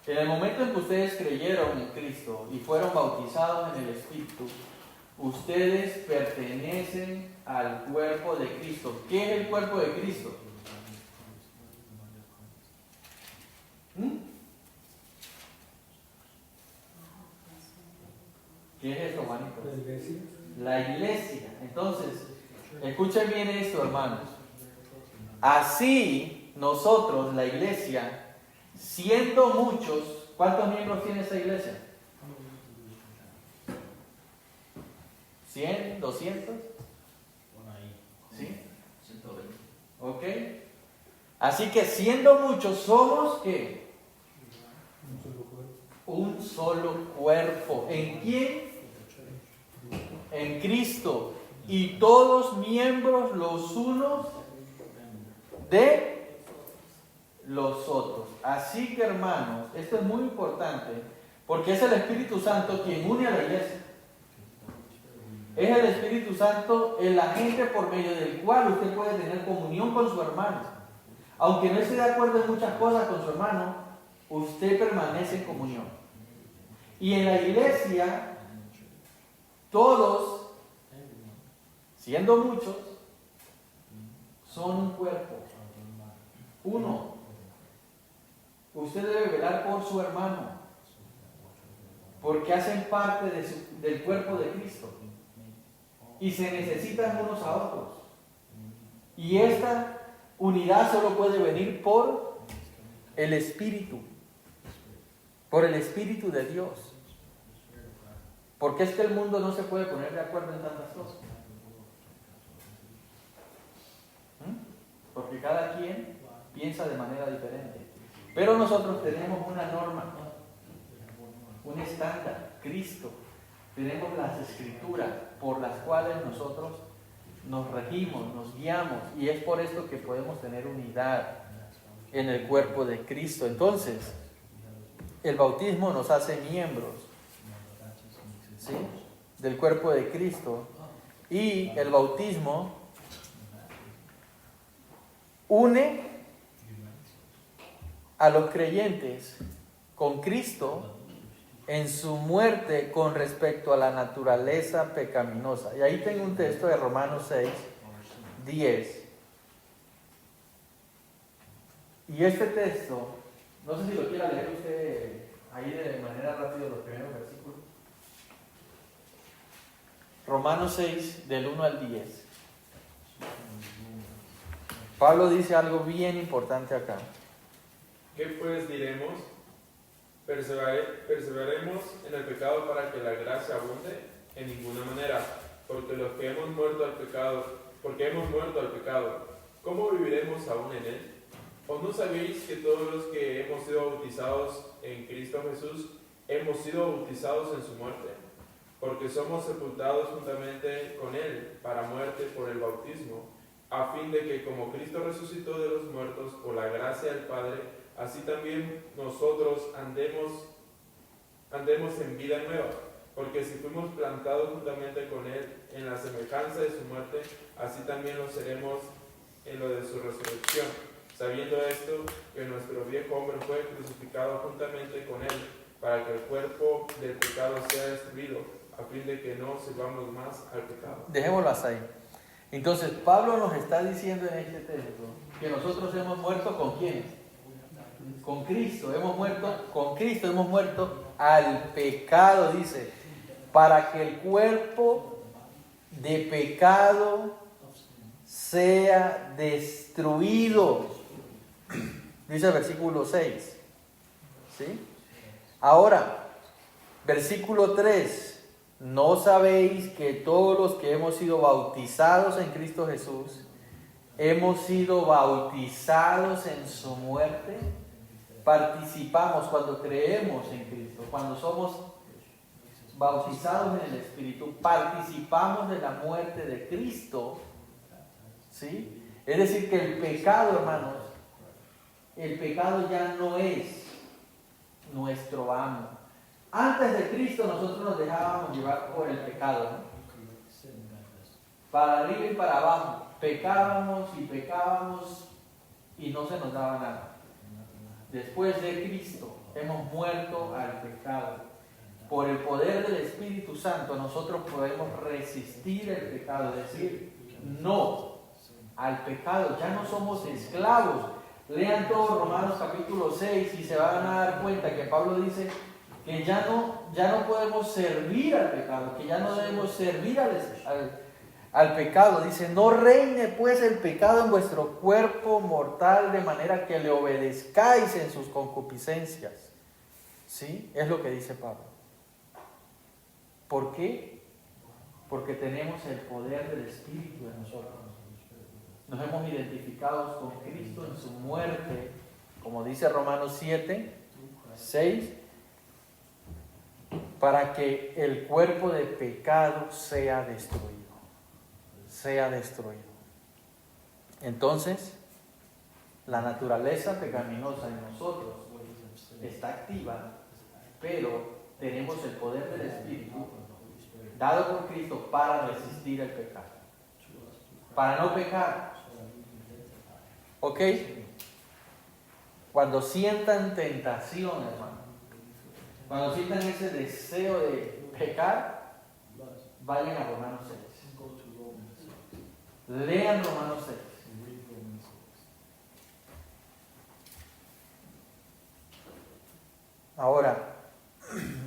En el momento en que ustedes creyeron en Cristo y fueron bautizados en el Espíritu, ustedes pertenecen al cuerpo de Cristo. ¿Qué es el cuerpo de Cristo? ¿Qué es esto, Juanito? La iglesia. La iglesia. Entonces, escuchen bien esto, hermanos. Así nosotros, la iglesia, siendo muchos, ¿cuántos miembros tiene esa iglesia? ¿100? ¿200? ¿Sí? 120. ¿Ok? Así que siendo muchos, somos ¿qué? Un solo cuerpo. ¿En quién? En Cristo. Y todos miembros los unos de los otros. Así que, hermanos, esto es muy importante porque es el Espíritu Santo quien une a la iglesia. Es el Espíritu Santo el agente por medio del cual usted puede tener comunión con su hermano. Aunque no esté de acuerdo en muchas cosas con su hermano, usted permanece en comunión. Y en la iglesia, todos, siendo muchos, son un cuerpo. Uno. Usted debe velar por su hermano, porque hacen parte del cuerpo de Cristo. Y se necesitan unos a otros. Y esta unidad solo puede venir por el Espíritu. Por el Espíritu de Dios. Porque es que el mundo no se puede poner de acuerdo en tantas cosas. Porque cada quien piensa de manera diferente. Pero nosotros tenemos una norma, un estándar, Cristo. Tenemos las escrituras por las cuales nosotros nos regimos, nos guiamos, y es por esto que podemos tener unidad en el cuerpo de Cristo. Entonces, el bautismo nos hace miembros, ¿sí?, del cuerpo de Cristo, y el bautismo une a los creyentes con Cristo en su muerte con respecto a la naturaleza pecaminosa. Y ahí tengo un texto de Romanos 6, 10. Y este texto, no sé si lo quiera leer usted ahí de manera rápida los primeros versículos. Romanos 6, del 1 al 10. Pablo dice algo bien importante acá. ¿Qué pues diremos? ¿Perseveraremos en el pecado para que la gracia abunde? En ninguna manera, porque los que hemos muerto al pecado, ¿cómo viviremos aún en él? ¿O no sabéis que todos los que hemos sido bautizados en Cristo Jesús, hemos sido bautizados en su muerte? Porque somos sepultados juntamente con él para muerte por el bautismo, a fin de que como Cristo resucitó de los muertos por la gracia del Padre, así también nosotros andemos en vida nueva. Porque si fuimos plantados juntamente con él en la semejanza de su muerte, así también lo seremos en lo de su resurrección. Sabiendo esto, que nuestro viejo hombre fue crucificado juntamente con él, para que el cuerpo del pecado sea destruido, a fin de que no sirvamos más al pecado. Dejémoslo hasta ahí. Entonces, Pablo nos está diciendo en este texto que nosotros hemos muerto ¿con quién? Con Cristo. Hemos muerto con Cristo, hemos muerto al pecado, dice, para que el cuerpo de pecado sea destruido. Dice el versículo 6. ¿Sí? Ahora, versículo 3. ¿No sabéis que todos los que hemos sido bautizados en Cristo Jesús, hemos sido bautizados en su muerte? Participamos cuando creemos en Cristo, cuando somos bautizados en el Espíritu, participamos de la muerte de Cristo. ¿Sí? Es decir, que el pecado, hermanos, el pecado ya no es nuestro amo. Antes de Cristo nosotros nos dejábamos llevar por el pecado, ¿no? Para arriba y para abajo, pecábamos y no se nos daba nada. Después de Cristo hemos muerto al pecado. Por el poder del Espíritu Santo nosotros podemos resistir el pecado, decir no al pecado. Ya no somos esclavos. Lean todo Romanos capítulo 6 y se van a dar cuenta que Pablo dice que ya no podemos servir al pecado, que ya no debemos servir al pecado. Dice, no reine pues el pecado en vuestro cuerpo mortal, de manera que le obedezcáis en sus concupiscencias. ¿Sí? Es lo que dice Pablo. ¿Por qué? Porque tenemos el poder del Espíritu en nosotros. Nos hemos identificado con Cristo en su muerte, como dice Romanos 7, 6, para que el cuerpo de pecado sea destruido. Sea destruido. Entonces, la naturaleza pecaminosa en nosotros está activa, pero tenemos el poder del Espíritu dado por Cristo para resistir el pecado, para no pecar. ¿Ok? Cuando sientan tentación, hermano, cuando sientan ese deseo de pecar, vayan a Romanos 6. Lean Romanos 6. Ahora,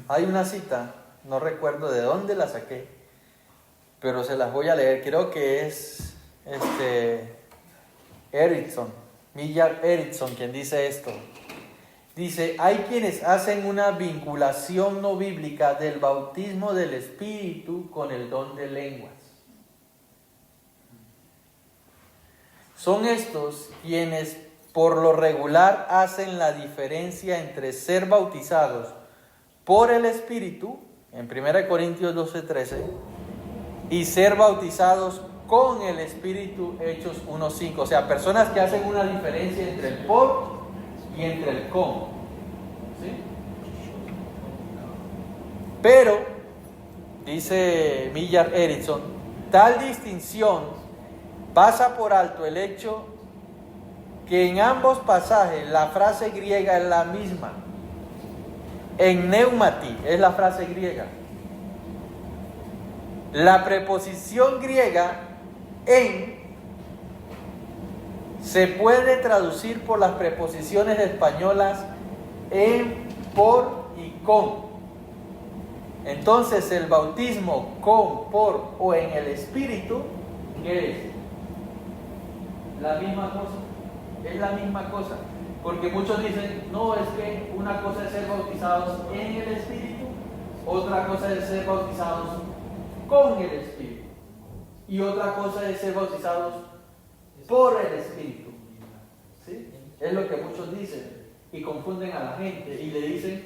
hay una cita, no recuerdo de dónde la saqué, pero se las voy a leer. Creo que es Millar Erickson quien dice esto. Dice, hay quienes hacen una vinculación no bíblica del bautismo del Espíritu con el don de lenguas. Son estos quienes por lo regular hacen la diferencia entre ser bautizados por el Espíritu, en 1 Corintios 12:13, y ser bautizados con el Espíritu, Hechos 1:5. O sea, personas que hacen una diferencia entre el por y entre el con. ¿Sí? Pero, dice Millar Erickson, tal distinción pasa por alto el hecho que en ambos pasajes la frase griega es la misma. En pneumati es la frase griega. La preposición griega en se puede traducir por las preposiciones españolas en, por y con. Entonces el bautismo con, por o en el Espíritu, ¿qué es? La misma cosa. Es la misma cosa. Porque muchos dicen, no, es que una cosa es ser bautizados en el Espíritu, otra cosa es ser bautizados con el Espíritu. Y otra cosa es ser bautizados por el Espíritu. ¿Sí? Es lo que muchos dicen y confunden a la gente y le dicen,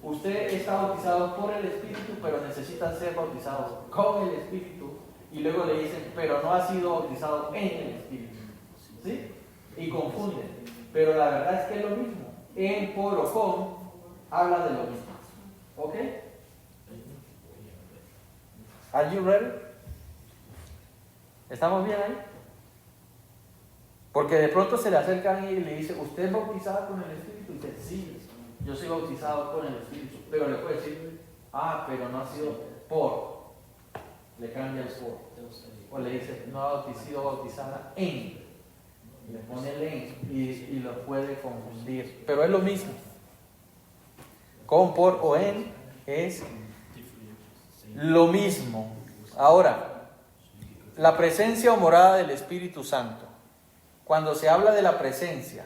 usted está bautizado por el Espíritu, pero necesita ser bautizado con el Espíritu. Y luego le dicen, pero no ha sido bautizado en el Espíritu. ¿Sí? Y confunden. Pero la verdad es que es lo mismo. En, por o con habla de lo mismo. ¿Ok? Are you ready? ¿Estamos bien ahí? Porque de pronto se le acerca a alguien y le dice, ¿usted es bautizado con el Espíritu? Y dice, sí, yo soy bautizado con el Espíritu. Pero le puede decir, pero no ha sido por. Le cambia el por. O le dice, no ha sido bautizada en. Le pone el en y lo puede confundir. Pero es lo mismo. Con, por o en es lo mismo. Ahora, la presencia o morada del Espíritu Santo. Cuando se habla de la presencia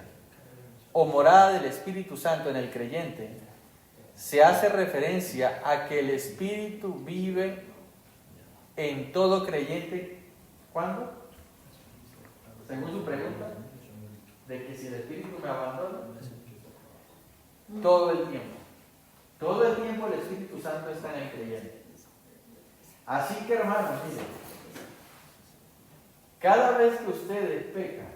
o morada del Espíritu Santo en el creyente, se hace referencia a que el Espíritu vive en todo creyente. ¿Cuándo? Según su pregunta, de que si el Espíritu me abandona, todo el tiempo. Todo el tiempo el Espíritu Santo está en el creyente. Así que, hermanos, miren, cada vez que ustedes pecan,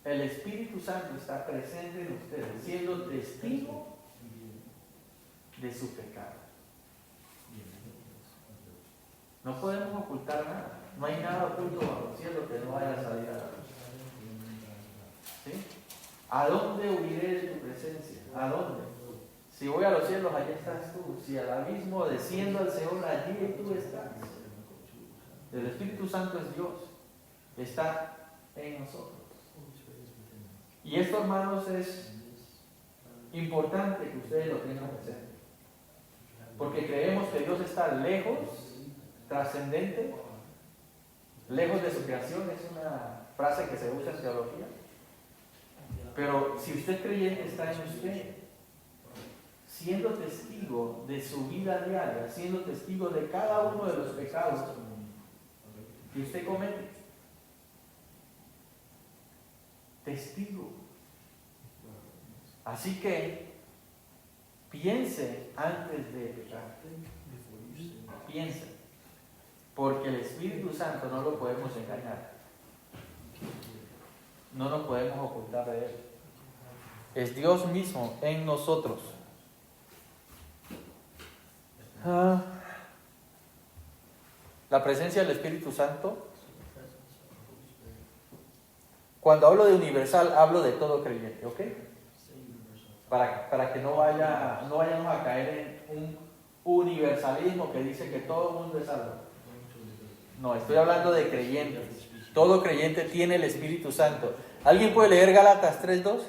el Espíritu Santo está presente en ustedes, siendo testigo de su pecado. No podemos ocultar nada. No hay nada oculto bajo el cielo que no vaya a salir a la luz. ¿Sí? ¿A dónde huiré de tu presencia? ¿A dónde? Si voy a los cielos, allí estás tú. Si al abismo desciendo al Seol, allí tú estás. El Espíritu Santo es Dios. Está en nosotros. Y esto, hermanos, es importante que ustedes lo tengan presente. Porque creemos que Dios está lejos, trascendente, lejos de su creación. Es una frase que se usa en teología. Pero si usted creyente está en usted, siendo testigo de su vida diaria, siendo testigo de cada uno de los pecados que usted comete. Testigo. Así que piense antes de pecar. Piense. Porque el Espíritu Santo no lo podemos engañar. No nos podemos ocultar de Él. Es Dios mismo en nosotros. La presencia del Espíritu Santo. Cuando hablo de universal, hablo de todo creyente, ¿ok? Para que no vayamos a caer en un universalismo que dice que todo el mundo es salvo. No, estoy hablando de creyentes. Todo creyente tiene el Espíritu Santo. ¿Alguien puede leer Gálatas 3:2?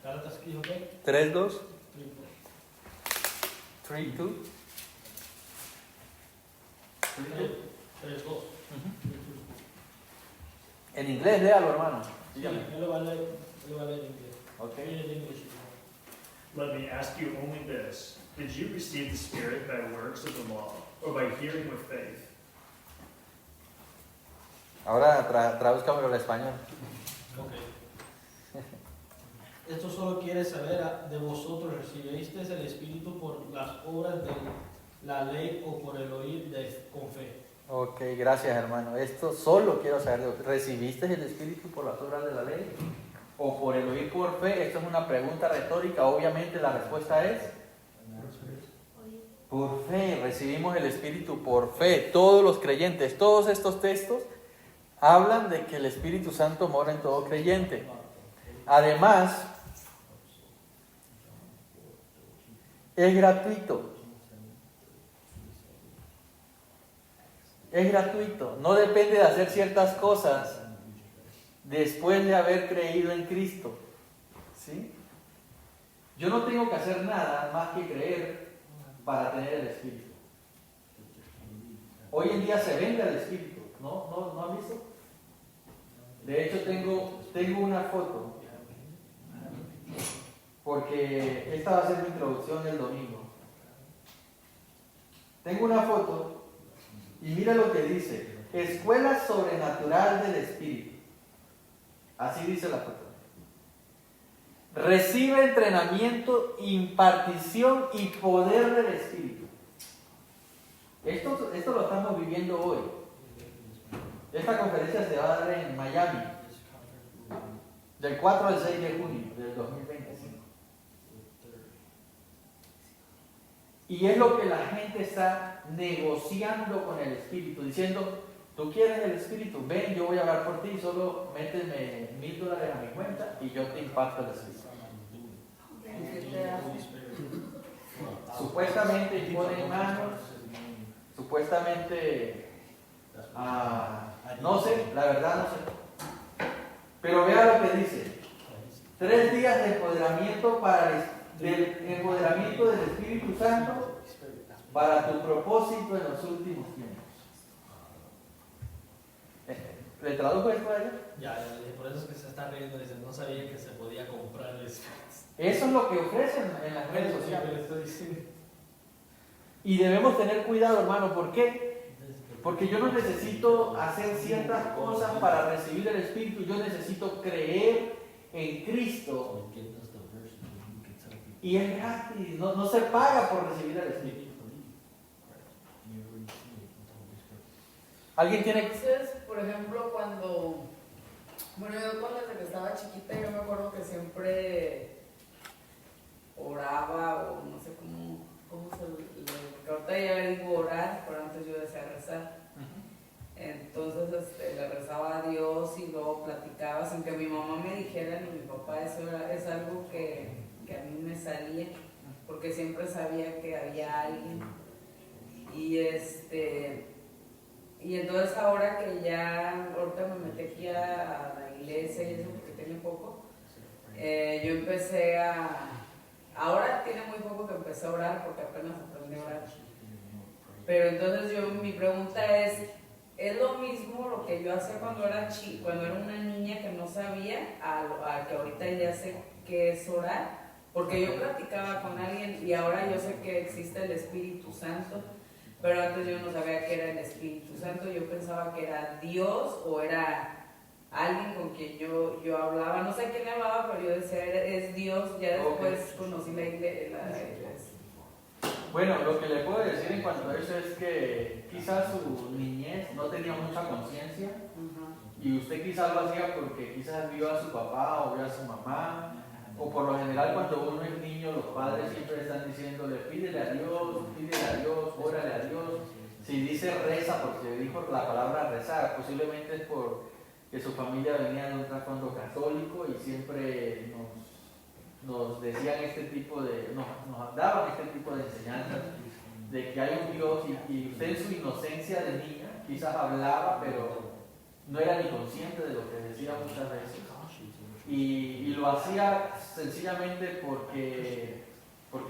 Gálatas, ¿qué dijo qué? 3:2. 3:2. 3:2. En inglés, léalo, hermano. Sí, él lo va a leer en inglés. Okay. Read it in English. Let me ask you only this. Did you receive the Spirit by works of the law, or by hearing with faith? Ahora tradúzcamelo al español. Ok. Esto solo quiere saber de vosotros, ¿recibisteis el Espíritu por las obras de la ley o por el oír con fe? Ok, gracias, hermano. Esto solo quiero saber. ¿Recibiste el Espíritu por las obras de la ley o por el oír por fe? Esto es una pregunta retórica. Obviamente la respuesta es Por fe, recibimos el Espíritu por fe. Todos los creyentes, todos estos textos hablan de que el Espíritu Santo mora en todo creyente. Además, es gratuito. Es gratuito. No depende de hacer ciertas cosas después de haber creído en Cristo. ¿Sí? Yo no tengo que hacer nada más que creer para tener el Espíritu. Hoy en día se vende el Espíritu. ¿No han visto? De hecho, tengo una foto. Porque esta va a ser mi introducción del domingo. Tengo una foto y mira lo que dice: Escuela Sobrenatural del Espíritu. Así dice la foto. Recibe entrenamiento, impartición y poder del Espíritu. Esto lo estamos viviendo hoy. Esta conferencia se va a dar en Miami, del 4 al 6 de junio del 2025. Y es lo que la gente está negociando con el Espíritu, diciendo: tú quieres el Espíritu, ven, yo voy a hablar por ti, solo méteme $1,000 a mi cuenta y yo te imparto el Espíritu. Supuestamente imponen manos, supuestamente, no sé, la verdad no sé. Pero vea lo que dice: 3 días de empoderamiento del empoderamiento del Espíritu Santo para tu propósito en los últimos tiempos. ¿Le traduzco esto a ella? Ya, por eso es que se está riendo, dice, no sabía que se podía comprarles. Eso es lo que ofrecen en las redes sociales. Y debemos tener cuidado, hermano. ¿Por qué? Porque yo no necesito hacer ciertas cosas para recibir el Espíritu. Yo necesito creer en Cristo. Y es gratis. No se paga por recibir el Espíritu. ¿Alguien tiene? Entonces, por ejemplo, yo desde que estaba chiquita, yo me acuerdo que siempre oraba, o no sé cómo se le... Ahorita ya le digo orar, pero antes yo decía rezar. Entonces le rezaba a Dios y luego platicaba sin que mi mamá me dijera ni mi papá. Eso es algo que a mí me salía, porque siempre sabía que había alguien. Y entonces ahora que ahorita me metí aquí a la iglesia y eso, porque tiene poco, yo empecé ahora tiene muy poco que empecé a orar, porque apenas aprendí a orar. Pero entonces mi pregunta ¿es lo mismo lo que yo hacía cuando era una niña que no sabía, a que ahorita ya sé qué es orar? Porque yo platicaba con alguien y ahora yo sé que existe el Espíritu Santo, pero antes yo no sabía que era el Espíritu Santo. Yo pensaba que era Dios o era alguien con quien yo hablaba. No sé quién hablaba, pero yo decía, es Dios. Ya después conocí la iglesia. Bueno, lo que le puedo decir en cuanto a eso es que quizás su niñez no tenía mucha conciencia. Y usted quizás lo hacía porque quizás vio a su papá o vio a su mamá. O por lo general cuando uno es niño, los padres siempre están diciéndole: pídele a Dios, órale a Dios. Si dice reza, porque dijo la palabra rezar, posiblemente es porque su familia venía de un trasfondo católico y siempre nos decían nos daban este tipo de enseñanzas de que hay un Dios, y usted en su inocencia de niña quizás hablaba, pero no era ni consciente de lo que decía muchas veces. Y lo hacía sencillamente porque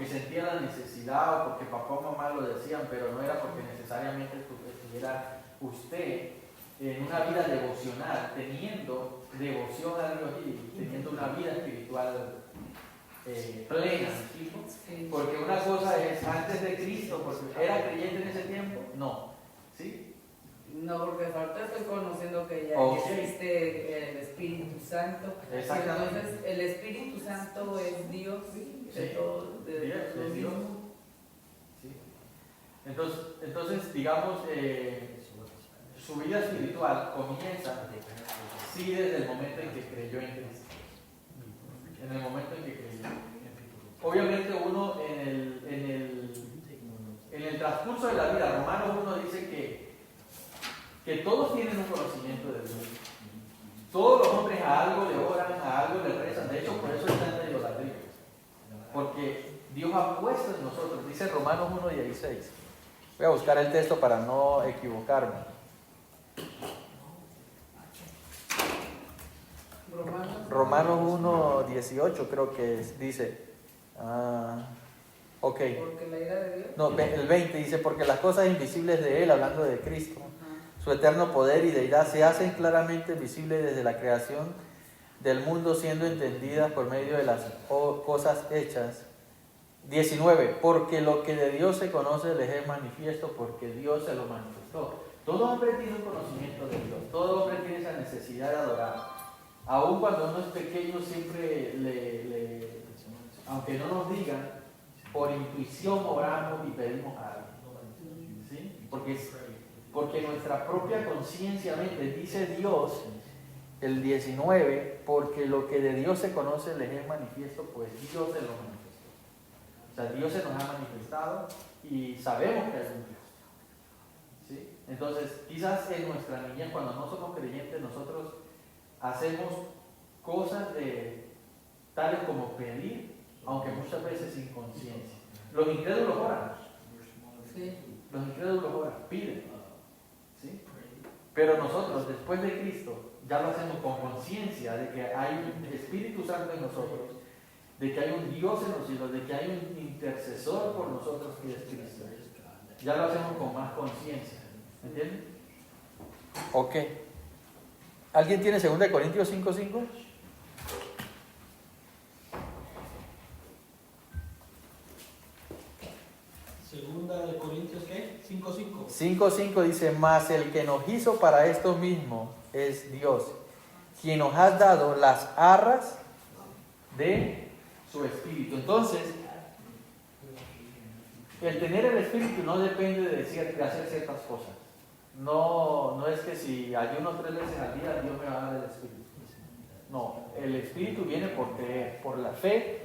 sentía la necesidad o porque papá o mamá lo decían, pero no era porque necesariamente estuviera usted en una vida devocional, teniendo devoción a Dios y teniendo una vida espiritual plena. ¿Sí? Porque una cosa es antes de Cristo, porque ¿era creyente en ese tiempo? No. ¿Sí? No, porque ahorita estoy conociendo que ya existe el Espíritu Santo. Entonces, el Espíritu Santo es Dios, de todo, de Dios. Sí. Entonces, digamos, su vida espiritual comienza desde el momento en que creyó en Cristo. En el momento en que creyó. Obviamente uno en en el transcurso de la vida, Romanos 1 dice que todos tienen un conocimiento de Dios. Todos los hombres a algo le oran, a algo le rezan. De hecho, por eso están en la idolatría. Porque Dios ha puesto en nosotros, dice Romanos 1:16. Voy a buscar el texto para no equivocarme. Romanos 1:18 creo que dice. Ok. Porque la ira de Dios. No, el 20 dice, porque las cosas invisibles de Él, hablando de Cristo, su eterno poder y deidad se hacen claramente visibles desde la creación del mundo, siendo entendidas por medio de las cosas hechas. 19, porque lo que de Dios se conoce les es manifiesto, porque Dios se lo manifestó. Todo hombre tiene un conocimiento de Dios, todo hombre tiene esa necesidad de adorar. Aun cuando uno es pequeño, siempre aunque no nos digan, por intuición oramos y pedimos algo. ¿Sí? Porque nuestra propia conciencia mente, dice Dios, el 19, porque lo que de Dios se conoce les es manifiesto, pues Dios se lo manifestó. O sea, Dios se nos ha manifestado y sabemos que es un Dios. ¿Sí? Entonces, quizás en nuestra niñez, cuando no somos creyentes, nosotros hacemos cosas tales como pedir, aunque muchas veces sin conciencia. Los incrédulos oran. Sí. Los incrédulos oran, piden. ¿Sí? Pero nosotros, después de Cristo, ya lo hacemos con conciencia de que hay un Espíritu Santo en nosotros, de que hay un Dios en los cielos, de que hay un intercesor por nosotros que es Cristo. Ya lo hacemos con más conciencia. ¿Entienden? Ok. ¿Alguien tiene 2 Corintios 5:5? Segunda de Corintios, ¿qué? 5:5. 5:5 dice, mas el que nos hizo para esto mismo es Dios, quien nos ha dado las arras de su Espíritu. Entonces, el tener el Espíritu no depende de hacer ciertas cosas. No es que si ayuno 3 veces al día, Dios me va a dar el Espíritu. No, el Espíritu viene por creer, por la fe,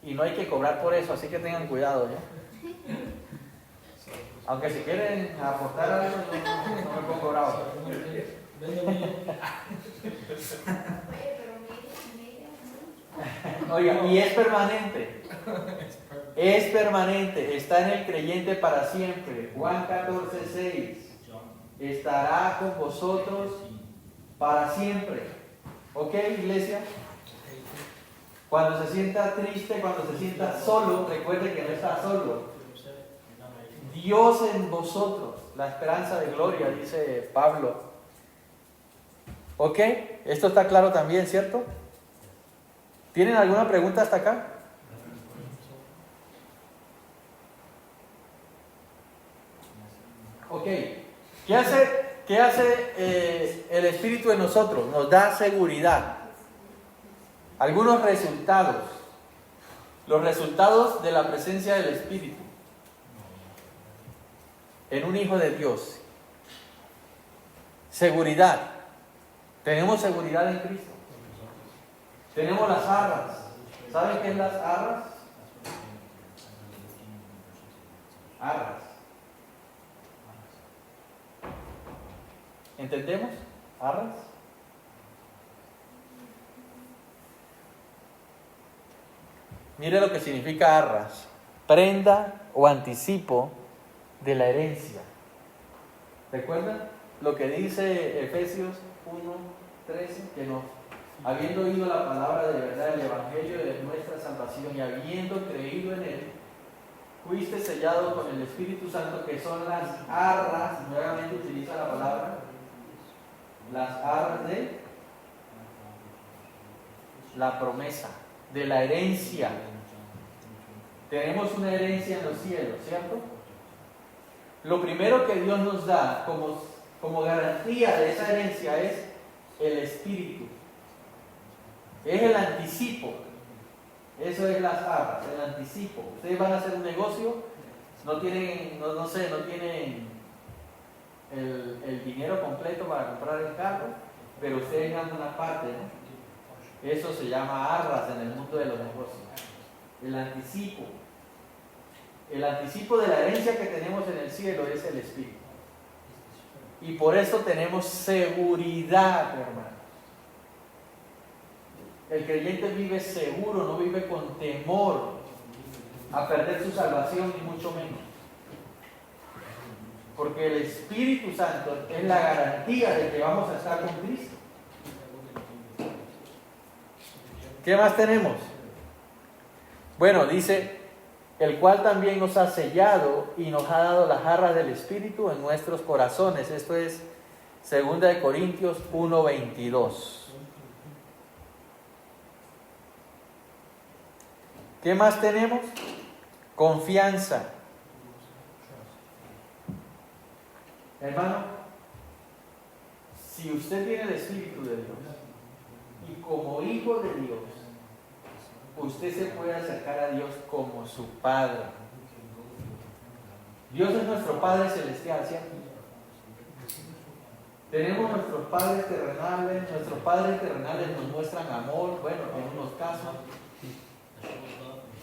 y no hay que cobrar por eso, así que tengan cuidado, ¿ya? Aunque si quieren aportar algo, no me pongo bravo. Oye, pero mira, Oiga, y es permanente. Es permanente, está en el creyente para siempre. Juan 14:6. Estará con vosotros para siempre. ¿Ok, iglesia? Cuando se sienta triste, cuando se sienta solo, recuerde que no está solo. Dios en vosotros, la esperanza de gloria, dice Pablo. ¿Ok? Esto está claro también, ¿cierto? ¿Tienen alguna pregunta hasta acá? Ok. ¿Qué hace el Espíritu en nosotros? Nos da seguridad. Algunos resultados. Los resultados de la presencia del Espíritu en un hijo de Dios. Seguridad. Tenemos seguridad en Cristo. Tenemos las arras. ¿Saben qué es las arras? Arras. ¿Entendemos? Arras. Mire lo que significa arras. Prenda o anticipo de la herencia. ¿Recuerdan lo que dice Efesios 1:13? Que nos, habiendo oído la palabra de verdad, el evangelio de nuestra salvación, y habiendo creído en él, fuiste sellado con el Espíritu Santo, que son las arras. Nuevamente utiliza la palabra, las arras de la promesa, de la herencia. Tenemos una herencia en los cielos, ¿cierto? Lo primero que Dios nos da como garantía de esa herencia es el Espíritu. Es el anticipo. Eso es las arras, el anticipo. Ustedes van a hacer un negocio, no tienen el dinero completo para comprar el carro, pero ustedes ganan una parte, ¿no? Eso se llama arras en el mundo de los negocios. El anticipo. El anticipo de la herencia que tenemos en el cielo es el Espíritu. Y por eso tenemos seguridad, hermano. El creyente vive seguro, no vive con temor a perder su salvación, ni mucho menos. Porque el Espíritu Santo es la garantía de que vamos a estar con Cristo. ¿Qué más tenemos? Bueno, dice, el cual también nos ha sellado y nos ha dado las jarras del Espíritu en nuestros corazones. Esto es 2 Corintios 1:22. ¿Qué más tenemos? Confianza. Hermano, si usted tiene el Espíritu de Dios y como hijo de Dios, usted se puede acercar a Dios como su Padre. Dios es nuestro Padre Celestial, ¿cierto? Tenemos nuestros padres terrenales nos muestran amor, bueno, en unos casos.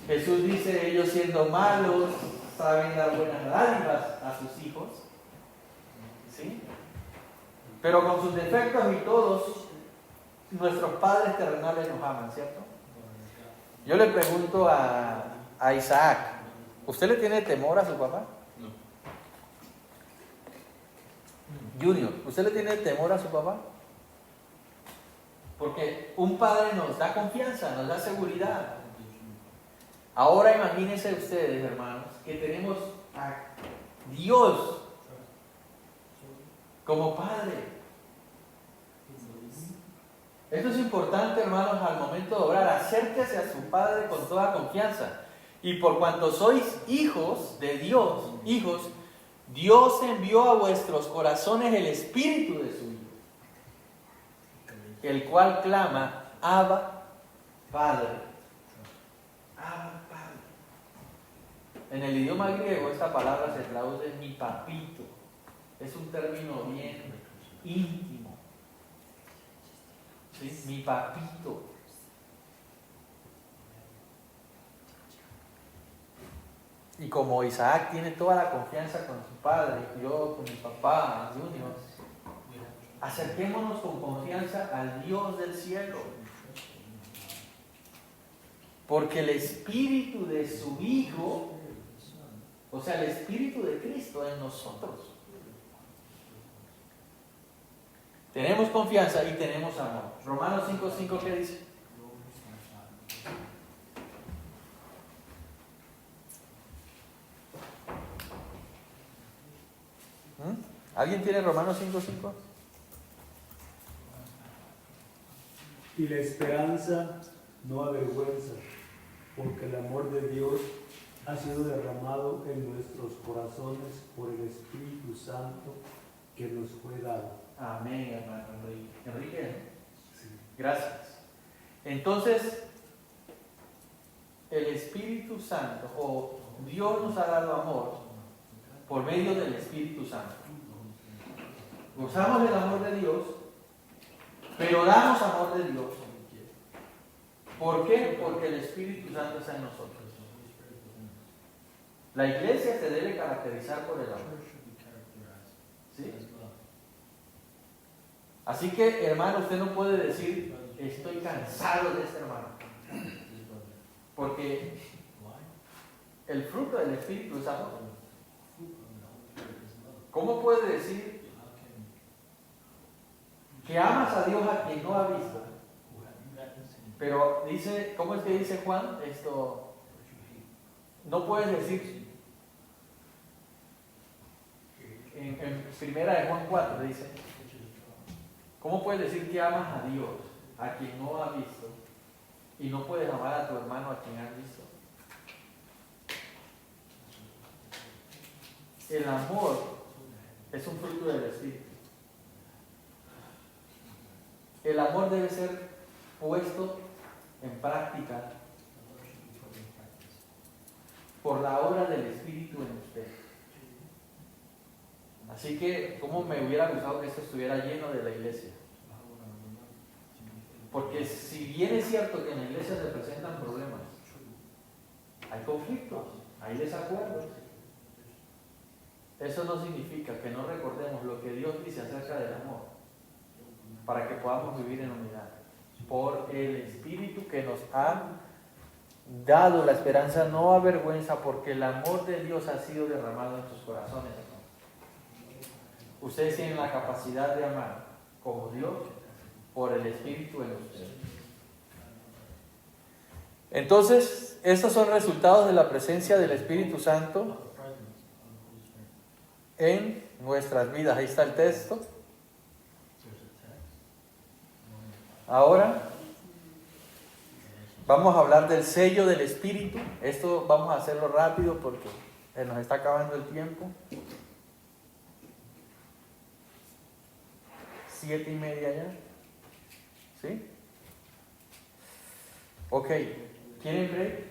Jesús dice, ellos siendo malos, saben dar buenas dádivas a sus hijos, ¿sí? Pero con sus defectos y todos, nuestros padres terrenales nos aman, ¿cierto? Yo le pregunto a Isaac, ¿usted le tiene temor a su papá? No. Junior, ¿usted le tiene temor a su papá? Porque un padre nos da confianza, nos da seguridad. Ahora imagínense ustedes, hermanos, que tenemos a Dios como Padre. Esto es importante, hermanos, al momento de orar. Acérquese a su Padre con toda confianza. Y por cuanto sois hijos de Dios, Dios envió a vuestros corazones el Espíritu de su Hijo, el cual clama, Abba, Padre. Abba, Padre. En el idioma griego esta palabra se traduce mi papito. Es un término bien íntimo. ¿Sí? Mi papito. Y como Isaac tiene toda la confianza con su padre, yo con mi papá, Junior, acerquémonos con confianza al Dios del cielo. Porque el Espíritu de su Hijo, o sea, el Espíritu de Cristo en nosotros. Tenemos confianza y tenemos amor. Romanos 5:5, ¿qué dice? ¿Alguien tiene Romanos 5:5? Y la esperanza no avergüenza, porque el amor de Dios ha sido derramado en nuestros corazones por el Espíritu Santo que nos fue dado. Amén, hermano Enrique. Enrique, sí. Gracias. Entonces, el Espíritu Santo, o Dios nos ha dado amor por medio del Espíritu Santo. Gozamos del amor de Dios, pero damos amor de Dios. ¿Por qué? Porque el Espíritu Santo está en nosotros. La iglesia se debe caracterizar por el amor. ¿Sí? Así que, hermano, usted no puede decir, estoy cansado de este hermano. Porque el fruto del Espíritu es amor. ¿Cómo puede decir que amas a Dios a quien no ha visto? Pero dice, ¿cómo es que dice Juan? Esto, no puedes decir, en primera de Juan 4 dice, ¿cómo puedes decir que amas a Dios a quien no ha visto y no puedes amar a tu hermano a quien has visto? El amor es un fruto del Espíritu. El amor debe ser puesto en práctica por la obra del Espíritu en usted. Así que, ¿cómo me hubiera gustado que esto estuviera lleno de la iglesia? Porque si bien es cierto que en la iglesia se presentan problemas, hay conflictos, Hay desacuerdos. Eso no significa que no recordemos lo que Dios dice acerca del amor, para que podamos vivir en unidad, por el Espíritu que nos ha dado la esperanza, no avergüenza, porque el amor de Dios ha sido derramado en sus corazones. Ustedes tienen la capacidad de amar como Dios por el Espíritu en ustedes. Entonces, estos son resultados de la presencia del Espíritu Santo en nuestras vidas. Ahí está el texto. Ahora vamos a hablar del sello del Espíritu. Esto vamos a hacerlo rápido porque se nos está acabando el tiempo. 7:30 ya. ¿Sí? Ok. ¿Quieren break?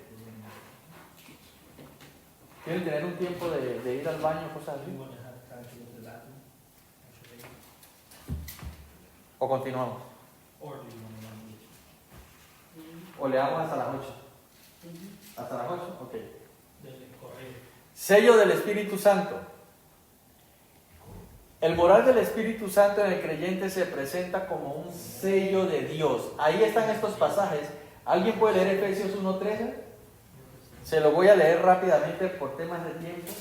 ¿Quieren tener un tiempo de ir al baño, cosas así? ¿O continuamos? ¿O le damos hasta las 8? ¿Hasta las 8? Ok. Sello del Espíritu Santo. El morar del Espíritu Santo en el creyente se presenta como un sello de Dios. Ahí están estos pasajes. ¿Alguien puede leer Efesios 1:13? Se lo voy a leer rápidamente por temas de tiempo.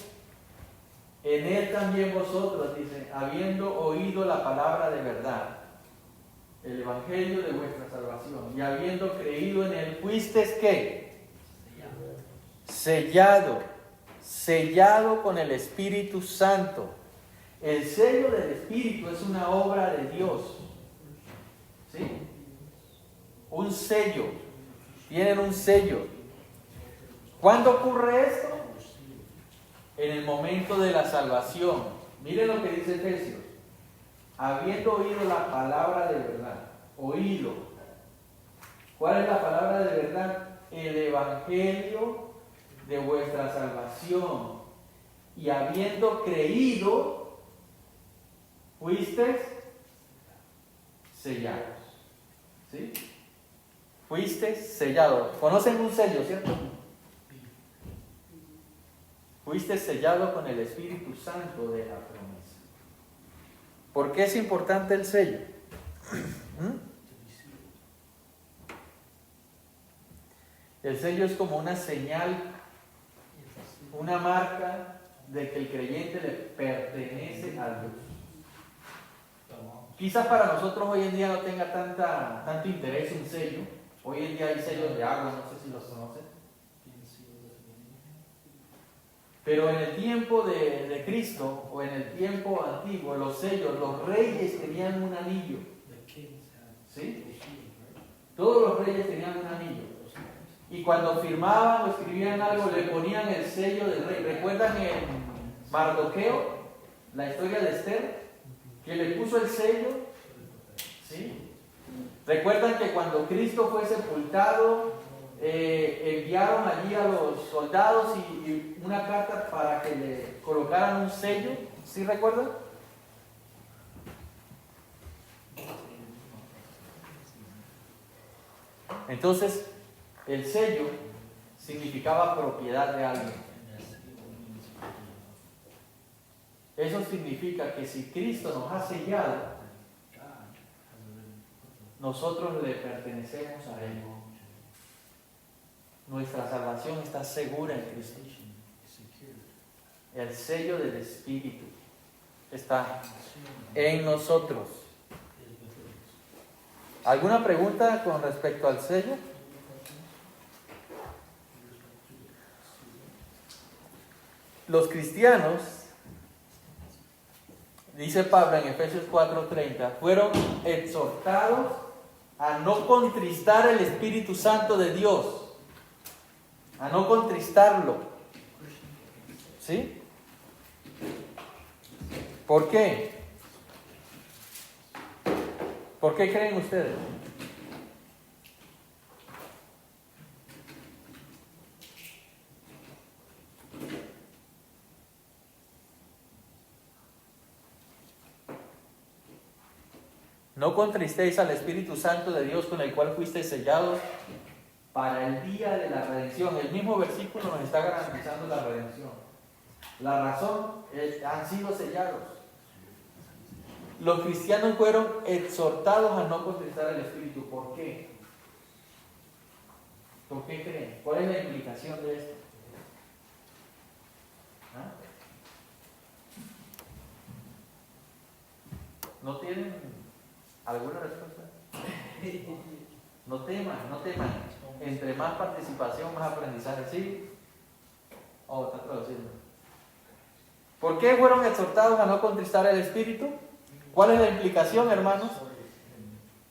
En él también vosotros, dice, habiendo oído la palabra de verdad, el evangelio de vuestra salvación, y habiendo creído en él, fuisteis ¿qué? Sellado con el Espíritu Santo. El sello del Espíritu es una obra de Dios. ¿Sí? Un sello. Tienen un sello. ¿Cuándo ocurre esto? En el momento de la salvación. Miren lo que dice Efesios. Habiendo oído la palabra de verdad. Oído. ¿Cuál es la palabra de verdad? El evangelio de vuestra salvación. Y habiendo creído, fuisteis sellados. ¿Sí? Fuisteis sellados. ¿Conocen un sello, cierto? Fuiste sellado con el Espíritu Santo de la promesa. ¿Por qué es importante el sello? El sello es como una señal, una marca de que el creyente le pertenece a Dios. Quizás para nosotros hoy en día no tenga tanto interés un sello. Hoy en día hay sellos de agua, no sé si los conocen. Pero en el tiempo de Cristo, o en el tiempo antiguo, los sellos, los reyes tenían un anillo. ¿Sí? Todos los reyes tenían un anillo. Y cuando firmaban o escribían algo, le ponían el sello del rey. ¿Recuerdan en Mardoqueo, la historia de Esther? Que le puso el sello. ¿Sí? ¿Recuerdan que cuando Cristo fue sepultado, enviaron allí a los soldados y una carta para que le colocaran un sello? ¿Sí recuerdan? Entonces, el sello significaba propiedad de alguien. Eso significa que si Cristo nos ha sellado, nosotros le pertenecemos a Él. Nuestra salvación está segura en Cristo. El sello del Espíritu está en nosotros. ¿Alguna pregunta con respecto al sello? Los cristianos, dice Pablo en Efesios 4:30, fueron exhortados a no contristar el Espíritu Santo de Dios. A no contristarlo. ¿Sí? ¿Por qué? ¿Por qué creen ustedes? No contristéis al Espíritu Santo de Dios con el cual fuisteis sellados para el día de la redención. El mismo versículo nos está garantizando la redención. La razón es, han sido sellados. Los cristianos fueron exhortados a no contristar el Espíritu. ¿Por qué? ¿Por qué creen? ¿Cuál es la implicación de esto? ¿Ah? ¿No tienen alguna respuesta? No teman, no teman. Entre más participación, más aprendizaje. ¿Sí? Oh, está traduciendo. ¿Por qué fueron exhortados a no contristar el Espíritu? ¿Cuál es la implicación, hermanos?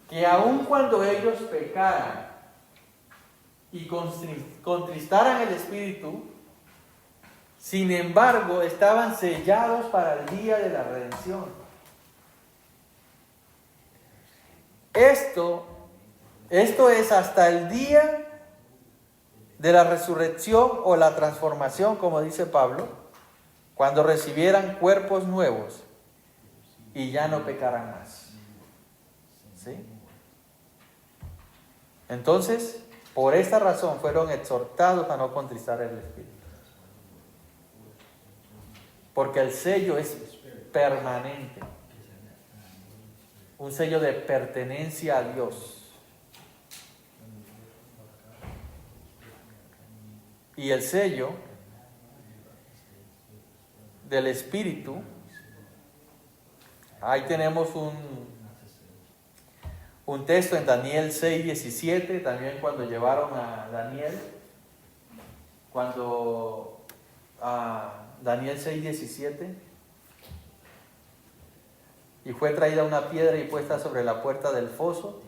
Que aun cuando ellos pecaran y contristaran el Espíritu, sin embargo, estaban sellados para el día de la redención. Esto es hasta el día de la resurrección o la transformación, como dice Pablo, cuando recibieran cuerpos nuevos y ya no pecaran más. ¿Sí? Entonces, por esta razón fueron exhortados a no contristar el Espíritu. Porque el sello es permanente. Un sello de pertenencia a Dios. Y el sello del Espíritu, ahí tenemos un texto en Daniel 6:17, también cuando llevaron a Daniel, Daniel 6:17, y fue traída una piedra y puesta sobre la puerta del foso,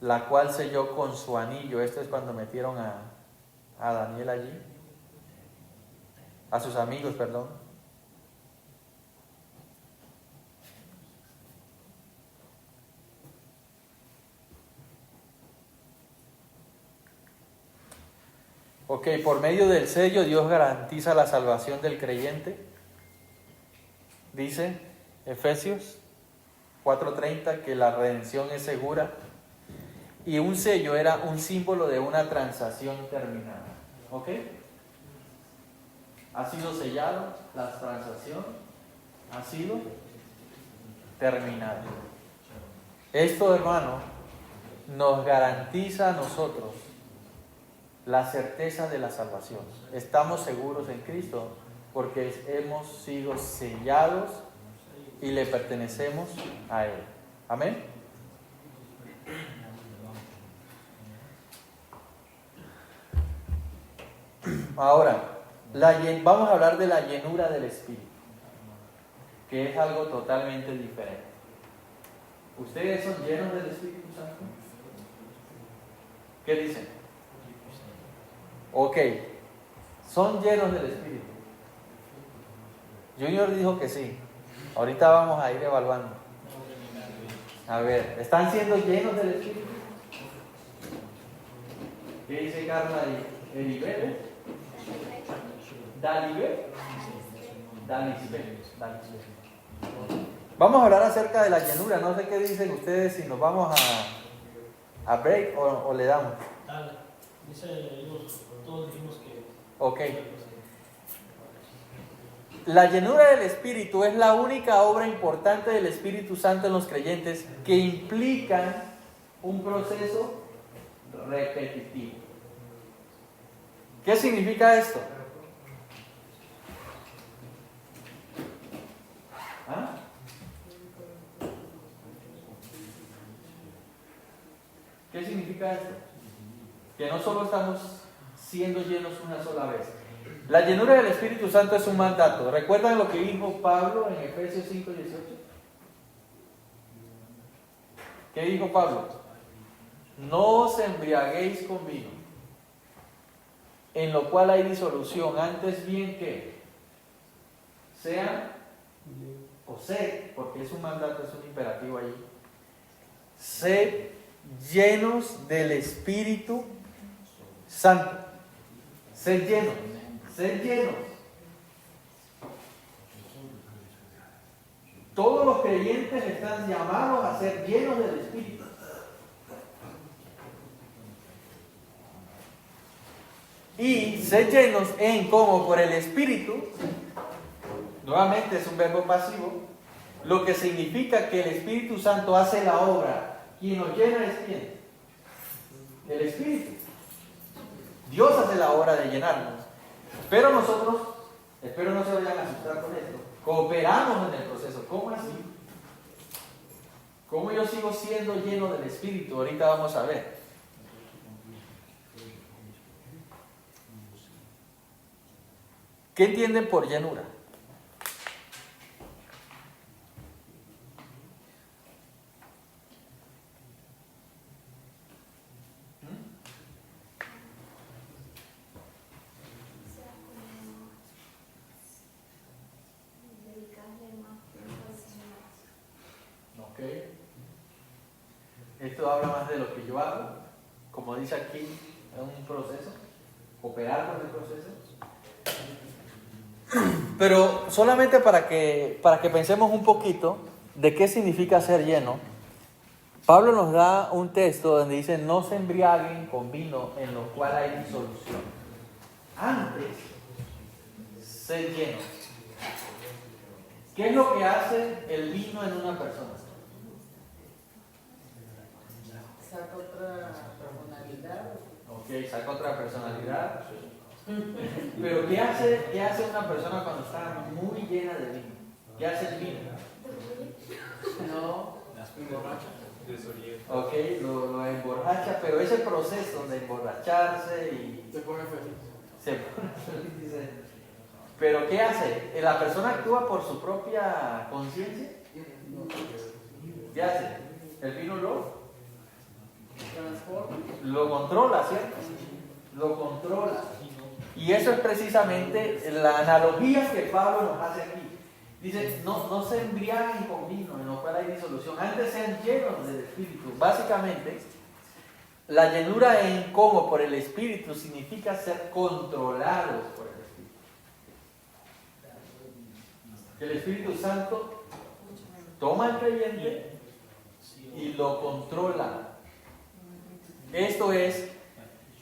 la cual selló con su anillo. Esto es cuando metieron a Daniel allí, a sus amigos, perdón. Ok, por medio del sello Dios garantiza la salvación del creyente. Dice Efesios 4:30 que la redención es segura. Y un sello era un símbolo de una transacción terminada. ¿Ok? Ha sido sellado, la transacción ha sido terminada. Esto, hermano, nos garantiza a nosotros la certeza de la salvación. Estamos seguros en Cristo porque hemos sido sellados y le pertenecemos a Él. Amén. Ahora, vamos a hablar de la llenura del Espíritu, que es algo totalmente diferente. ¿Ustedes son llenos del Espíritu Santo? ¿Qué dicen? Ok, son llenos del Espíritu. Junior dijo que sí. Ahorita vamos a ir evaluando. A ver, ¿están siendo llenos del Espíritu? ¿Qué dice Carla y Elibet? Dalibet. Vamos a hablar acerca de la llenura. No sé qué dicen ustedes, si nos vamos a break o le damos. Dale, dice ellos, todos dijimos que... Ok. La llenura del Espíritu es la única obra importante del Espíritu Santo en los creyentes que implica un proceso repetitivo. ¿Qué significa esto? ¿Ah? ¿Qué significa esto? Que no solo estamos siendo llenos una sola vez. La llenura del Espíritu Santo es un mandato. ¿Recuerdan lo que dijo Pablo en Efesios 5:18? ¿Qué dijo Pablo? No os embriaguéis con vino, en lo cual hay disolución, antes bien que sean, o sed, porque es un mandato, es un imperativo allí, sed llenos del Espíritu Santo. Sed llenos, sed llenos. Todos los creyentes están llamados a ser llenos del Espíritu. Y ser llenos en como por el Espíritu, nuevamente es un verbo pasivo, lo que significa que el Espíritu Santo hace la obra. Quien nos llena es ¿quién? El Espíritu. Dios hace la obra de llenarnos. Pero nosotros, espero no se vayan a asustar con esto, cooperamos en el proceso. ¿Cómo así? ¿Cómo yo sigo siendo lleno del Espíritu? Ahorita vamos a ver. ¿Qué entienden por llenura? Dedicarle más tiempo al Señor. Ok. Esto habla más de lo que yo hago, como dice aquí, es un proceso, cooperar con el proceso. Pero solamente para que pensemos un poquito de qué significa ser lleno, Pablo nos da un texto donde dice: no se embriaguen con vino en lo cual hay disolución. Antes, ser lleno. ¿Qué es lo que hace el vino en una persona? Saca otra personalidad. Ok, saca otra personalidad. Pero ¿qué hace una persona cuando está muy llena de vino? ¿Qué hace el vino? No, Desorienta. ok, lo emborracha, pero ese proceso de emborracharse y Se pone feliz. se pone feliz, dice. Pero ¿qué hace? ¿La persona actúa por su propia conciencia? ¿Qué hace? El vino lo controla, ¿cierto? Lo controla. Y eso es precisamente la analogía que Pablo nos hace aquí. Dice: no se embriaguen con vino en lo cual hay disolución, antes sean llenos del Espíritu. Básicamente, la llenura en como por el Espíritu significa ser controlados por el Espíritu. Que el Espíritu Santo toma al creyente y lo controla. Esto es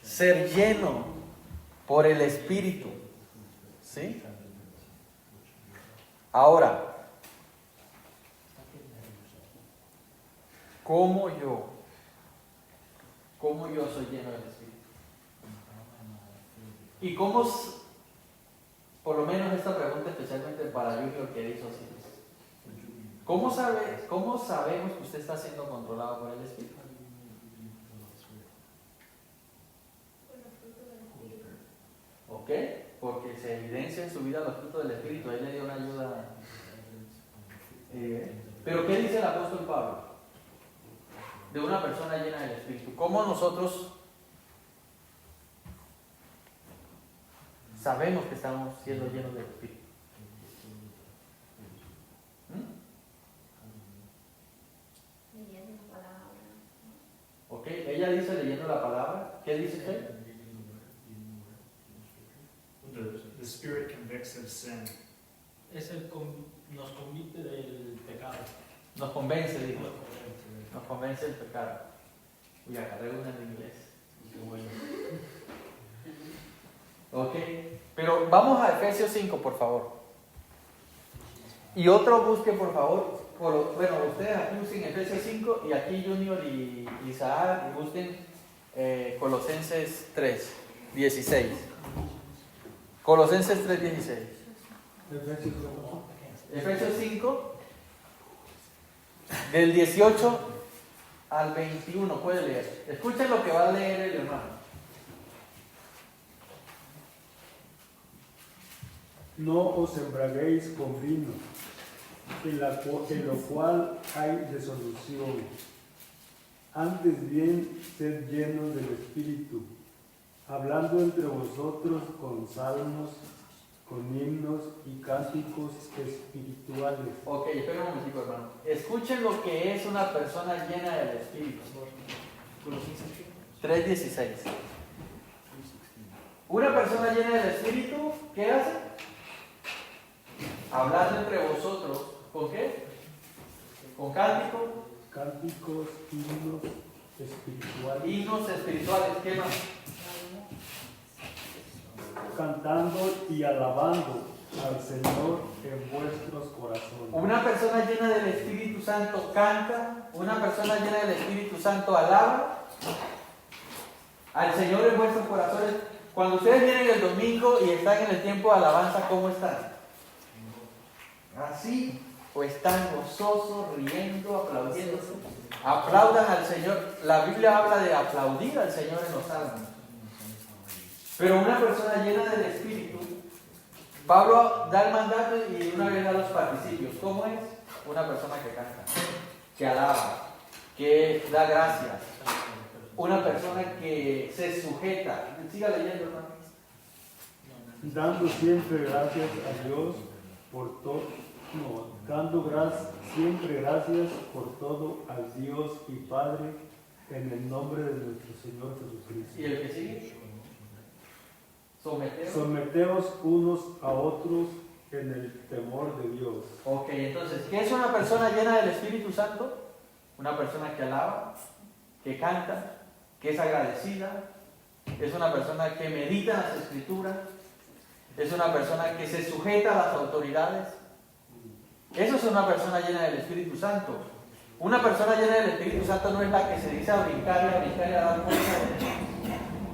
ser lleno por el Espíritu. ¿Sí? Ahora, ¿cómo yo soy lleno del Espíritu? ¿Y cómo, por lo menos esta pregunta especialmente para Junior, que hizo así? ¿Cómo sabemos que usted está siendo controlado por el Espíritu? ¿Ok? Porque se evidencia en su vida los frutos del Espíritu. Ahí le dio una ayuda. Pero ¿qué dice el apóstol Pablo? De una persona llena del Espíritu. ¿Cómo nosotros sabemos que estamos siendo llenos del Espíritu? Leyendo la palabra. ¿Ok? Ella dice leyendo la palabra. ¿Qué dice usted? The Spirit convicts of sin. Nos convence del pecado. Nos convence, dijo. Nos convence el pecado. Uy, agarré una en inglés. Qué bueno. Ok. Pero vamos a Efesios 5, por favor. Y otro busque, por favor. Bueno, ustedes aquí busquen Efesios 5 y aquí Junior y Isaac busquen Colosenses 3, 16. Colosenses 3, 16. Efesios 5, del 18 al 21, puede leer. Escuchen lo que va a leer el hermano. No os embriaguéis con vino, en lo cual hay disolución. Antes bien, sed llenos del Espíritu, hablando entre vosotros con salmos, con himnos y cánticos espirituales. Ok, espera un momentico, hermano. Escuchen lo que es una persona llena del Espíritu. 3:16. Una persona llena del Espíritu, ¿qué hace? Hablando entre vosotros, ¿con qué? Con cánticos. Cánticos, himnos espirituales. Himnos espirituales, ¿qué más? cantando y alabando al Señor en vuestros corazones. Una persona llena del Espíritu Santo canta, una persona llena del Espíritu Santo alaba al Señor en vuestros corazones. Cuando ustedes vienen el domingo y están en el tiempo de alabanza, ¿cómo están? ¿Así? ¿O están gozosos, riendo, aplaudiendo? Aplaudan al Señor. La Biblia habla de aplaudir al Señor en los salmos. Pero una persona llena del Espíritu, Pablo da el mandato y de una vez da los participios. ¿Cómo es? Una persona que canta, que alaba, que da gracias. Una persona que se sujeta. Siga leyendo, hermano. Dando siempre gracias a Dios por todo. Siempre gracias por todo al Dios y Padre en el nombre de nuestro Señor Jesucristo. ¿Y el que sigue? Someteos unos a otros en el temor de Dios. Ok, entonces, ¿qué es una persona llena del Espíritu Santo? Una persona que alaba, que canta, que es agradecida, es una persona que medita en las Escrituras, es una persona que se sujeta a las autoridades. Eso es una persona llena del Espíritu Santo. Una persona llena del Espíritu Santo no es la que se dice a brincar y a dar vueltas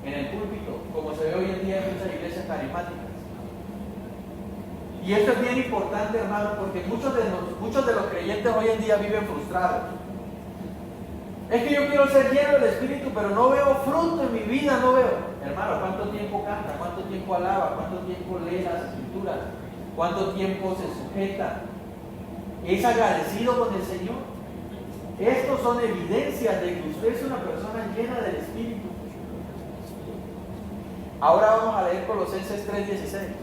en el púlpito, como se ve hoy en día en muchas iglesias carismáticas. Y esto es bien importante, hermano, porque muchos de los creyentes hoy en día viven frustrados. Es que yo quiero ser lleno del Espíritu, pero no veo fruto en mi vida, no veo. Hermano, ¿cuánto tiempo canta? ¿Cuánto tiempo alaba? ¿Cuánto tiempo lee las Escrituras? ¿Cuánto tiempo se sujeta? ¿Es agradecido con el Señor? Estos son evidencias de que usted es una persona llena del Espíritu. Ahora vamos a leer Colosenses 3:16.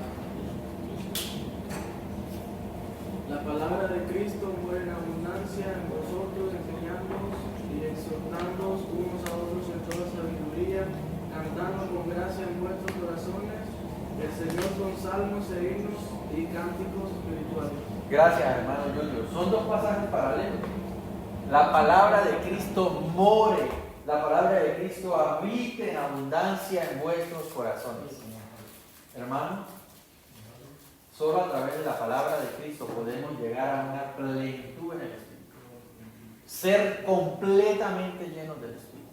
La palabra de Cristo muere en abundancia en vosotros, enseñándoos y exhortándoos unos a otros en toda sabiduría, cantando con gracia en vuestros corazones, el Señor con salmos e himnos y cánticos espirituales. Gracias, hermano Julio. Son dos pasajes paralelos. La palabra de Cristo more, la palabra de Cristo habite en abundancia en vuestros corazones. Hermano, solo a través de la palabra de Cristo podemos llegar a una plenitud en el Espíritu. Ser completamente llenos del Espíritu.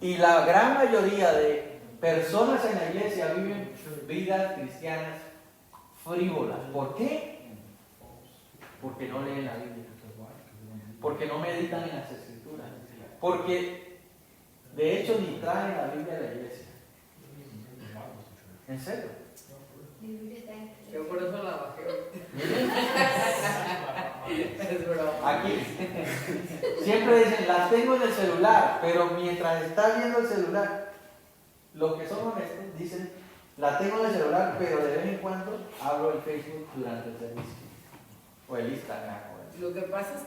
Y la gran mayoría de personas en la iglesia viven vidas cristianas frívolas. ¿Por qué? Porque no leen la Biblia. Porque no meditan en las Escrituras. Porque de hecho ni traen la Biblia a la iglesia. ¿En serio? Yo por eso la bajé. Miren, Es broma. aquí siempre dicen, las tengo en el celular, pero mientras está viendo el celular, los que son honestos dicen, la tengo en el celular, pero de vez en cuando abro el Facebook durante el servicio. O el Instagram. Lo que pasa es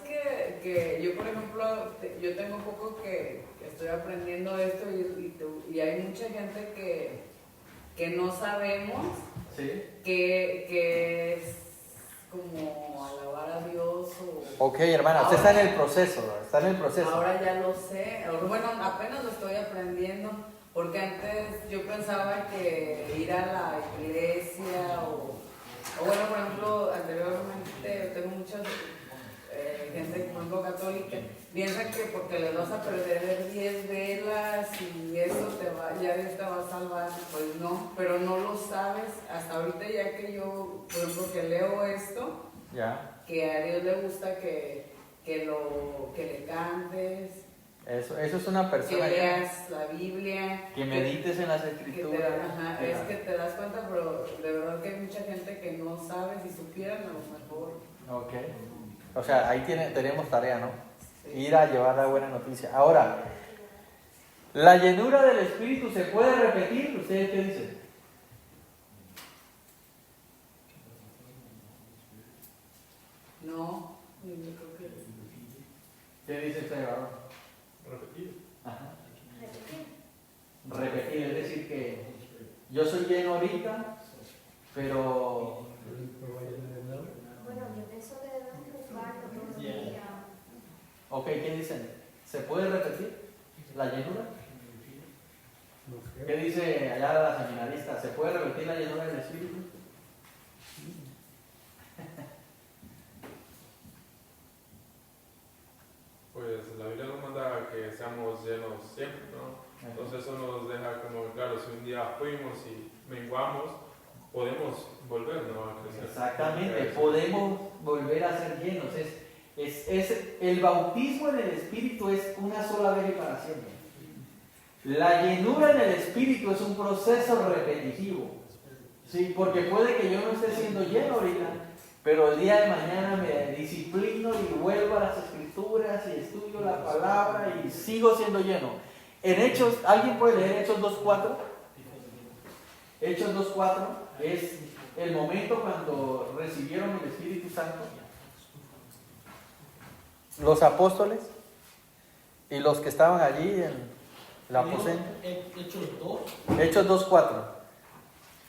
que yo, por ejemplo, yo tengo poco que estoy aprendiendo esto y hay mucha gente que no sabemos ¿Sí? que es como alabar a Dios o... Ok, hermana, usted está en el proceso, está en el proceso. Ahora ya lo sé, bueno, apenas lo estoy aprendiendo, porque antes yo pensaba que ir a la iglesia o bueno, por ejemplo, anteriormente tengo muchas gente, por ejemplo, católica, piensa que porque le vas a perder 10 velas y eso ya Dios te va a salvar, pues no, pero no lo sabes, hasta ahorita ya que yo, por ejemplo, que leo esto, Ya. que a Dios le gusta que le cantes, Eso es una que persona leas la Biblia, que medites en las que te, Escrituras. ajá, es que te das cuenta, pero de verdad que hay mucha gente que no sabe, si supieran a lo mejor. Ok. O sea, ahí tenemos tarea, ¿no? Sí. Ir a llevar la buena noticia. Ahora, ¿la llenura del Espíritu se puede repetir? ¿Ustedes qué dicen? No, yo creo que ¿Qué dice usted, varón? Repetir. Ajá. Repetir, es decir que yo soy lleno ahorita, pero... Bueno, yo pienso que debemos buscarlo todos los días. Ok, ¿qué dicen? ¿Se puede repetir la llenura? No ¿Qué sé. dice allá la seminarista? ¿Se puede repetir la llenura del Espíritu? Pues la Biblia nos manda que seamos llenos siempre, ¿no? Entonces eso nos deja como claro, si un día fuimos y menguamos, podemos volver, ¿no? A crecer. Exactamente, podemos volver a ser llenos. El bautismo en el Espíritu es una sola vez y para siempre. La llenura en el Espíritu es un proceso repetitivo. Sí, porque puede que yo no esté siendo lleno ahorita, pero el día de mañana me disciplino y vuelvo a las Escrituras y estudio la palabra y sigo siendo lleno. En Hechos, ¿alguien puede leer Hechos 2.4? Hechos 2.4 es el momento cuando recibieron el Espíritu Santo. Los apóstoles y los que estaban allí en la aposento. Hechos 2. Hechos 2.4.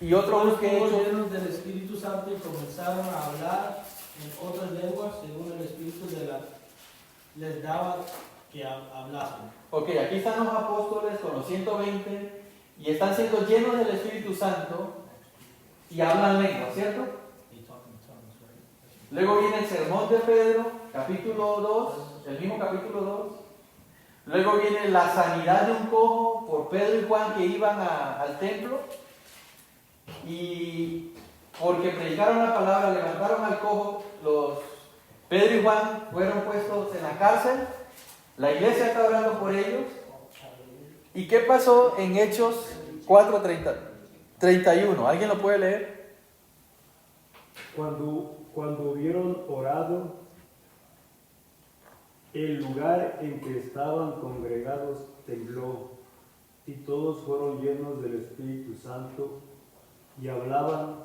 Y otro Todos busque Hechos. llenos del Espíritu Santo y comenzaron a hablar en otras lenguas según el Espíritu les daba que hablasen. Ok, aquí están los apóstoles con los 120 y están siendo llenos del Espíritu Santo y hablan lengua, ¿cierto? Luego viene el sermón de Pedro, capítulo 2, el mismo capítulo 2. Luego viene la sanidad de un cojo por Pedro y Juan que iban al templo. Y porque predicaron la palabra, levantaron al cojo, Pedro y Juan fueron puestos en la cárcel. La iglesia está orando por ellos. ¿Y qué pasó en Hechos 4:31? ¿Alguien lo puede leer? Cuando hubieron orado, el lugar en que estaban congregados tembló, y todos fueron llenos del Espíritu Santo y hablaban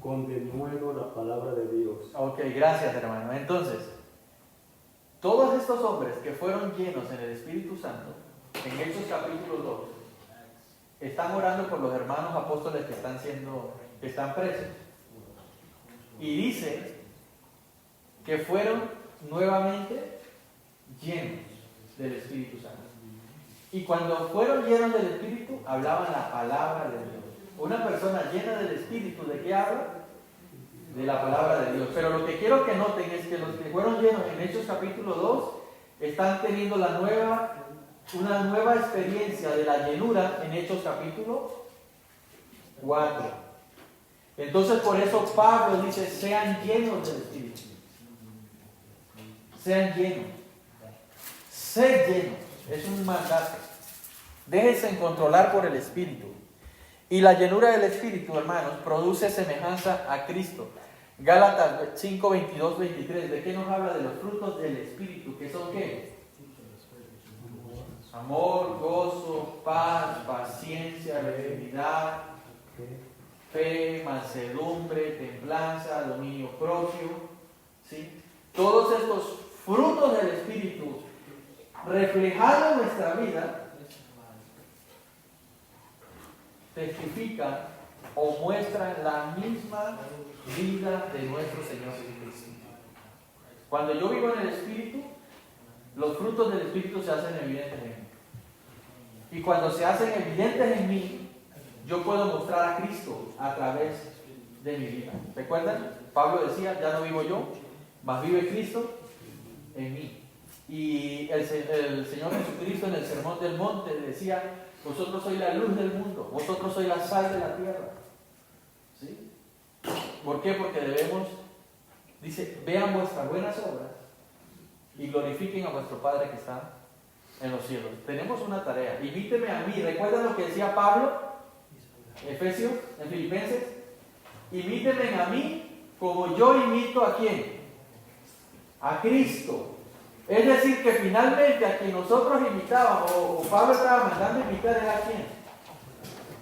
con denuedo la palabra de Dios. Ok, gracias hermano. Entonces, todos estos hombres que fueron llenos en el Espíritu Santo, en Hechos capítulo 2, están orando por los hermanos apóstoles que están presos. Y dice que fueron nuevamente llenos del Espíritu Santo. Y cuando fueron llenos del Espíritu, hablaban la palabra de Dios. Una persona llena del Espíritu, ¿de qué habla? De la palabra de Dios. Pero lo que quiero que noten es que los que fueron llenos en Hechos capítulo 2 están teniendo una nueva experiencia de la llenura en Hechos capítulo 4. Entonces por eso Pablo dice, sean llenos del Espíritu. Sean llenos. Ser llenos. Es un mandato. Déjense controlar por el Espíritu. Y la llenura del Espíritu, hermanos, produce semejanza a Cristo. Gálatas 5, 22, 23. ¿De qué nos habla? De los frutos del Espíritu. ¿Qué son qué? Amor, gozo, paz, paciencia, benignidad, fe, mansedumbre, templanza, dominio propio. ¿Sí? Todos estos frutos del Espíritu reflejados en nuestra vida testifican o muestran la misma vida de nuestro Señor Jesucristo. Cuando yo vivo en el Espíritu, los frutos del Espíritu se hacen evidentes en mí. Y cuando se hacen evidentes en mí, yo puedo mostrar a Cristo a través de mi vida. ¿Recuerdan? Pablo decía, ya no vivo yo, mas vive Cristo en mí. Y el Señor Jesucristo en el Sermón del Monte decía, vosotros sois la luz del mundo, vosotros sois la sal de la tierra. ¿Sí? ¿Por qué? Porque debemos, dice, vean vuestras buenas obras y glorifiquen a vuestro Padre que está en los cielos. Tenemos una tarea. Imíteme a mí. ¿Recuerdan lo que decía Pablo? Efesios, en Filipenses. Imíteme a mí como yo imito a quién? A Cristo. Es decir, que finalmente a quien nosotros imitábamos, o Pablo estaba mandando imitar, era a quién?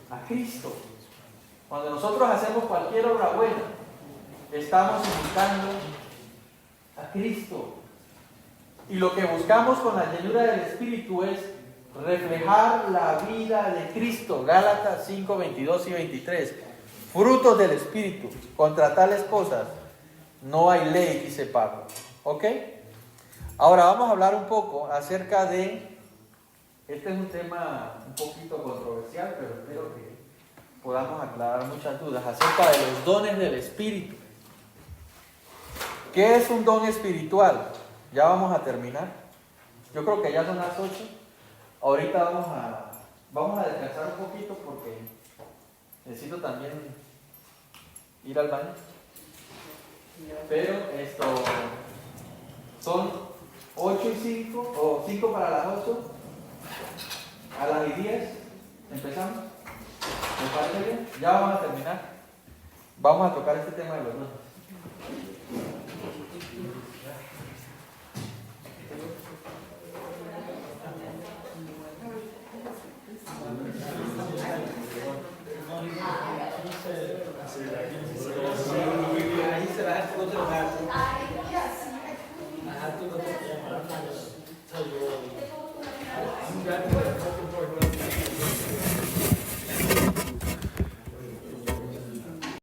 A Cristo. Cuando nosotros hacemos cualquier obra buena, estamos imitando a Cristo. Y lo que buscamos con la llenura del Espíritu es reflejar la vida de Cristo. Gálatas 5, 22 y 23. Frutos del Espíritu. Contra tales cosas no hay ley, dice Pablo. ¿Ok? Ahora vamos a hablar un poco acerca de Este es un tema un poquito controversial, pero espero que podamos aclarar muchas dudas acerca de los dones del Espíritu. ¿Qué es un don espiritual? Ya vamos a terminar. Yo creo que ya son las 8. Ahorita vamos a descansar un poquito porque necesito también ir al baño. Pero esto son 8 y 5, o 5 para las 8. A las 10 empezamos. ¿Me parece bien? Ya vamos a terminar. Vamos a tocar este tema de los dones. Ahí se va a otro lugar.